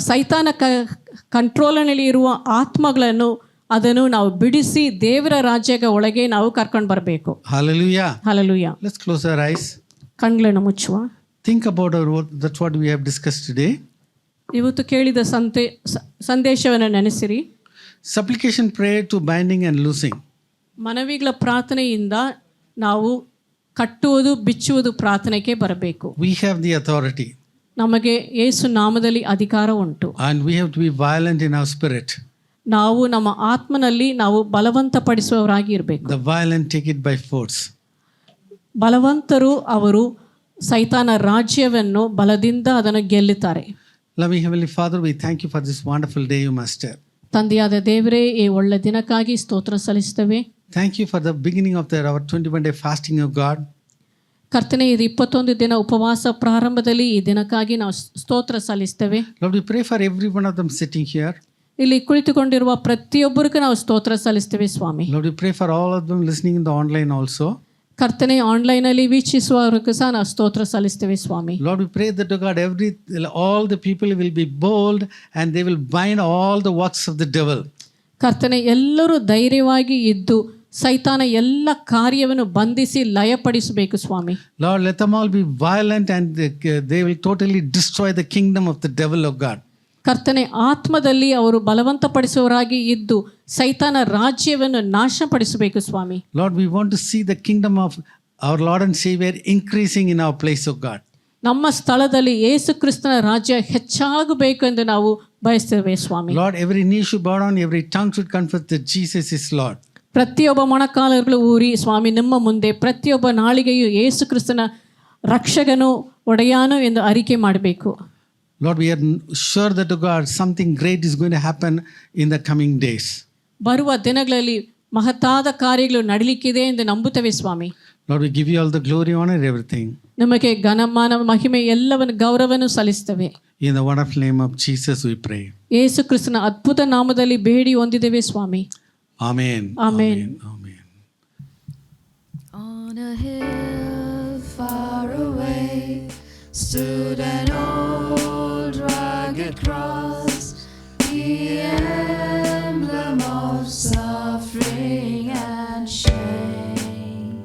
ಸೈತಾನ ಕಂಟ್ರೋಲ್ನಲ್ಲಿ ಇರುವ ಆತ್ಮಗಳನ್ನು ಅದನ್ನು ನಾವು ಬಿಡಿಸಿ ದೇವರ ರಾಜ್ಯದ ಒಳಗೆ ನಾವು ಕರ್ಕೊಂಡು ಬರಬೇಕು. Hallelujah. Hallelujah. Let's close our eyes. ಕಣ್ಗಳನ್ನು ಮುಚ್ಚುವ. Think about that's what we have discussed today. ಇವತ್ತು ಕೇಳಿದ ಸಂದೇಶವನ್ನು ನೆನೆಸಿರಿ. Supplication prayer to binding and loosing. ಮನವಿಗಳ ಪ್ರಾರ್ಥನೆಯಿಂದ ನಾವು ಕಟ್ಟುವುದು ಬಿಚ್ಚುವುದು ಪ್ರಾರ್ಥನೆಗೆ ಬರಬೇಕು. We have the authority. ನಮಗೆ ಯೇಸು ನಾಮದಲ್ಲಿ ಅಧಿಕಾರ ಉಂಟು. And we have to be violent in our spirit. ನಾವು ನಮ್ಮ ಆತ್ಮನಲ್ಲಿ ನಾವು ಬಲವಂತಪಡಿಸುವವರಾಗಿ ಇರಬೇಕು. The violent take it by force. ಬಲವಂತರು ಅವರು ಸೈತಾನ ರಾಜ್ಯವನ್ನು ಬಲದಿಂದ ಅದನ್ನು ಗೆಲ್ಲುತ್ತಾರೆ. Loving Heavenly Father, we thank you for this wonderful day, you Master. ತಂದೆಯಾದ ದೇವರೇ, ಈ ಒಳ್ಳೆ ದಿನಕ್ಕಾಗಿ ಸ್ತೋತ್ರ ಸಲ್ಲಿಸ್ತೇವೆ. Thank you for the beginning of our 21-day fasting, O God. ಕರ್ತನೆ, ಇದು 21 ದಿನ ಉಪವಾಸ ಪ್ರಾರಂಭದಲ್ಲಿ ಈ ದಿನಕ್ಕಾಗಿ ನಾವು ಸ್ತೋತ್ರ ಸಲ್ಲಿಸ್ತೇವೆ. Lord, we pray for every one of them sitting here. ಇಲ್ಲಿ ಕುಳಿತುಕೊಂಡಿರುವ ಪ್ರತಿಯೊಬ್ಬರಿಗೂ ನಾವು ಸ್ತೋತ್ರ ಸಲ್ಲಿಸ್ತೇವೆ ಸ್ವಾಮಿ. Lord, we pray for all of them listening in the online also. ಕರ್ತನೆ, ಆನ್ಲೈನಲ್ಲಿ ವೀಕ್ಷಿಸುವವರಿಗೂ ಸಹ ನಾವು ಸ್ತೋತ್ರ ಸಲ್ಲಿಸ್ತೇವೆ ಸ್ವಾಮಿ. Lord, we pray that, O God, all the people will be bold and they will bind all the works of the devil. ಕರ್ತನೆ, ಎಲ್ಲರೂ ಧೈರ್ಯವಾಗಿ ಇದ್ದು ಸೈತಾನ ಎಲ್ಲ ಕಾರ್ಯವನ್ನು ಬಂಧಿಸಿ ಲಯಪಡಿಸಬೇಕು ಸ್ವಾಮಿ. Lord, let them all be violent and they will totally destroy the kingdom of the devil, O God. ಕರ್ತನೆ, ಆತ್ಮದಲ್ಲಿ ಅವರು ಬಲವಂತಪಡಿಸುವವರಾಗಿ ಇದ್ದು ಸೈತಾನ ರಾಜ್ಯವನ್ನು ನಾಶಪಡಿಸಬೇಕು ಸ್ವಾಮಿ. Lord, we want to see the kingdom of our Lord and Savior increasing in our place, O God. ನಮ್ಮ ಸ್ಥಳದಲ್ಲಿ ಯೇಸು ಕ್ರಿಸ್ತನ ರಾಜ್ಯ ಹೆಚ್ಚಾಗಬೇಕು ಎಂದು ನಾವು ಬಯಸ್ತೇವೆ ಸ್ವಾಮಿ. Lord, every knee should bow down, every tongue should confess that Jesus is Lord. ಪ್ರತಿಯೊಬ್ಬ ಮೊಣಕಾಲುಗಳು ಊರಿ ಸ್ವಾಮಿ ನಿಮ್ಮ ಮುಂದೆ ಪ್ರತಿಯೊಬ್ಬ ನಾಳಿಗೆಯು ಯೇಸು ಕ್ರಿಸ್ತನ ರಕ್ಷಕನು ಒಡೆಯಾನು ಎಂದು ಅರಿಕೆ ಮಾಡಬೇಕು. Lord, we are sure that, God, something great is going to happen in the coming days. ಬರುವ ದಿನಗಳಲ್ಲಿ ಮಹತ್ತಾದ ಕಾರ್ಯಗಳು ನಡೀಲಿಕ್ಕಿದೆ ಎಂದು ನಂಬುತ್ತೇವೆ ಸ್ವಾಮಿ. Lord, we give you all the glory, honor, everything. ನಮಗೆ ಘನಮಾನ ಮಹಿಮೆ ಎಲ್ಲವನ್ನು ಗೌರವವನ್ನು ಸಲ್ಲಿಸ್ತೇವೆ. In the wonderful name of Jesus we pray. ಯೇಸು ಕ್ರಿಸ್ತನ ಅದ್ಭುತ ನಾಮದಲ್ಲಿ ಬೇಡಿ ಹೊಂದಿದ್ದೇವೆ ಸ್ವಾಮಿ. Amen. Amen. Amen. On a hill far away stood an old rugged cross, the emblem of suffering and shame.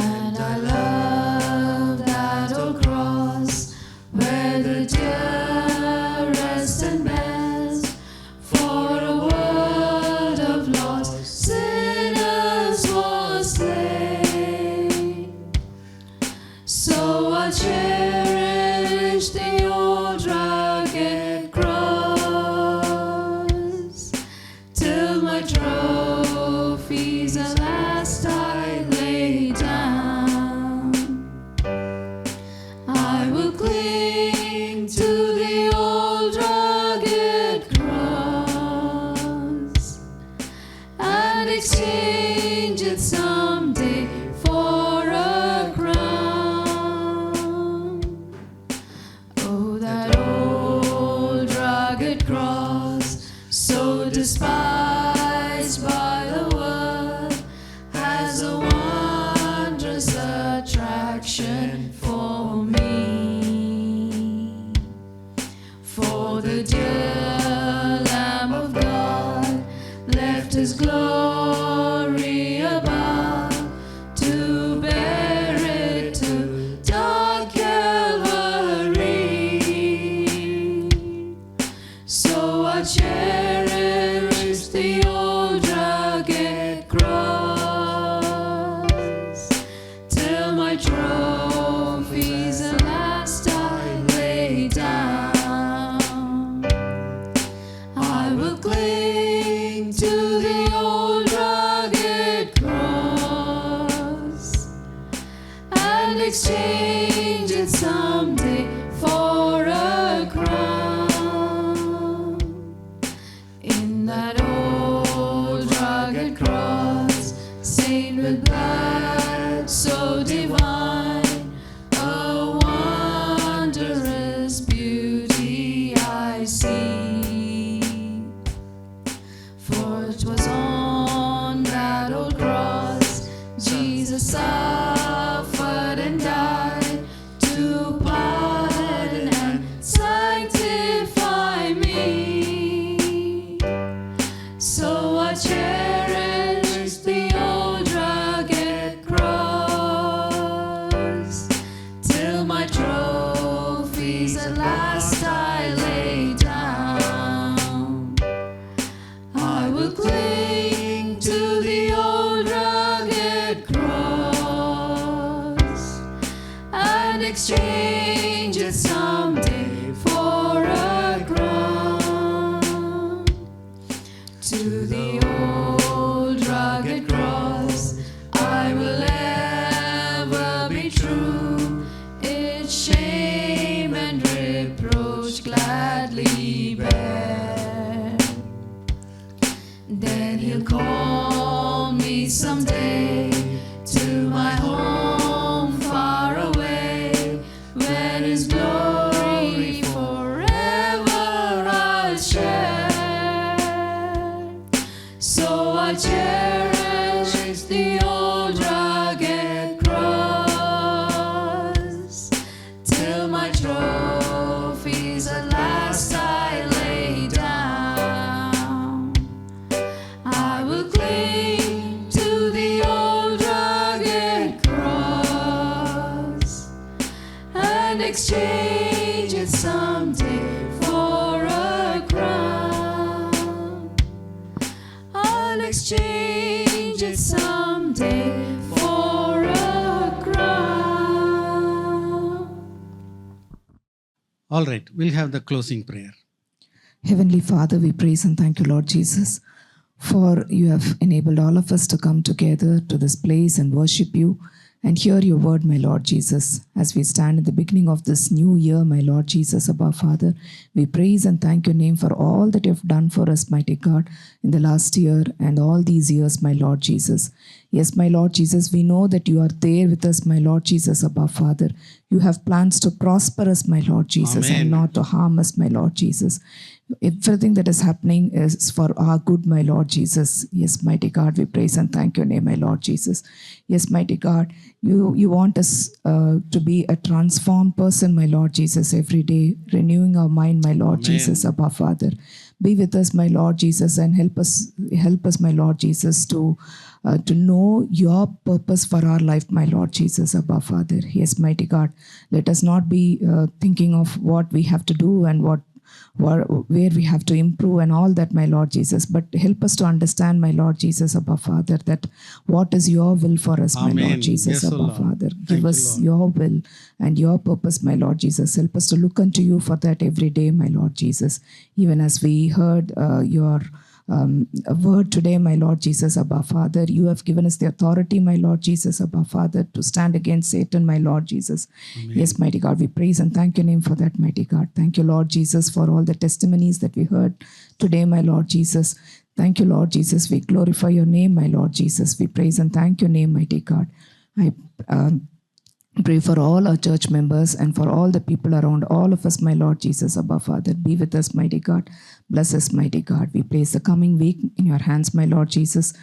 And I love that old cross where the dearest and best for a word of lost sinners was slain. So I cherish the old rugged cross till my trophies at last I lay down. I will cling to the old rugged cross and exchange it someday for a crown. Oh, that old rugged cross, so despised by the world, has a wondrous attraction for me. someday for a crown. In that old rugged cross, stained with blood so divine, a wondrous beauty I see. For it was on that old cross Jesus suffered and died to pardon and sanctify me. So I cherish the old rugged cross till my trophies at last I lay down. I will cling to the old rugged cross and exchange it someday for a crown. To the old rugged cross I will ever be true, its shame and reproach gladly bear. Then he'll call me someday to my home far away, where his glory forever I'll share. So I cherish the old rugged cross till my trophies at last I lay down. I will cling to the old rugged cross and exchange it someday for a crown. I'll exchange it someday for a crown. All right, we'll have the closing prayer. Heavenly Father, we praise and thank you, Lord Jesus, for you have enabled all of us to come together to this place and worship you and hear your word, my Lord Jesus. As we stand at the beginning of this new year, my Lord Jesus, above Father, we praise and thank your name for all that you have done for us, mighty God, in the last year and all these years, my Lord Jesus. Yes, my Lord Jesus, we know that you are there with us, my Lord Jesus, above Father. You have plans to prosper us, my Lord Jesus, Amen. and not to harm us, my Lord Jesus. Everything that is happening is for our good, my Lord Jesus. Yes, mighty God, we praise and thank your name, my Lord Jesus. Yes, mighty God, you want us to be a transformed person, my Lord Jesus, every day, renewing our mind, my Lord Amen. Jesus, above Father. Be with us, my Lord Jesus, and help us, my Lord Jesus, to know your purpose for our life, my Lord Jesus, above Father. Yes, mighty God, let us not be thinking of what we have to do and where we have to improve and all that, my Lord Jesus, but help us to understand, my Lord Jesus, above Father, that what is your will for us, my Amen. Lord Jesus, Yes, O above Lord. Father. Thank Give you, us Lord. your will and your purpose, my Lord Jesus. Help us to look unto you for that every day, my Lord Jesus. Even as we heard your a word today, my Lord Jesus, above Father, you have given us the authority, my Lord Jesus, above Father, to stand against Satan, my Lord Jesus. Yes, mighty God, we praise and thank your name for that, mighty God. Thank you, Lord Jesus, for all the testimonies that we heard today, my Lord Jesus. Thank you, Lord Jesus. We glorify your name, my Lord Jesus. We praise and thank your name, mighty God. I pray for all our church members and for all the people around all of us, my Lord Jesus, above Father. Be with us, mighty God. Bless us, mighty God. We place the coming week in your hands, my Lord Jesus.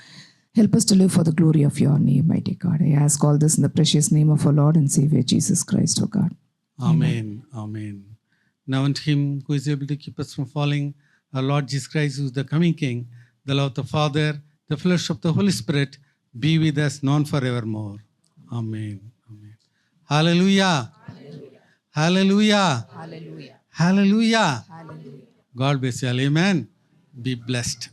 Help us to live for the glory of your name, mighty God. I ask all this in the precious name of our Lord and Savior, Jesus Christ, O God. Amen. Amen. Now unto him who is able to keep us from falling, our Lord Jesus Christ, who is the coming King, the love of the Father, the fellowship of the Holy Spirit, be with us now and forevermore. Amen. Amen. Hallelujah. Hallelujah. Hallelujah. Hallelujah. God bless you all. Amen. Be blessed.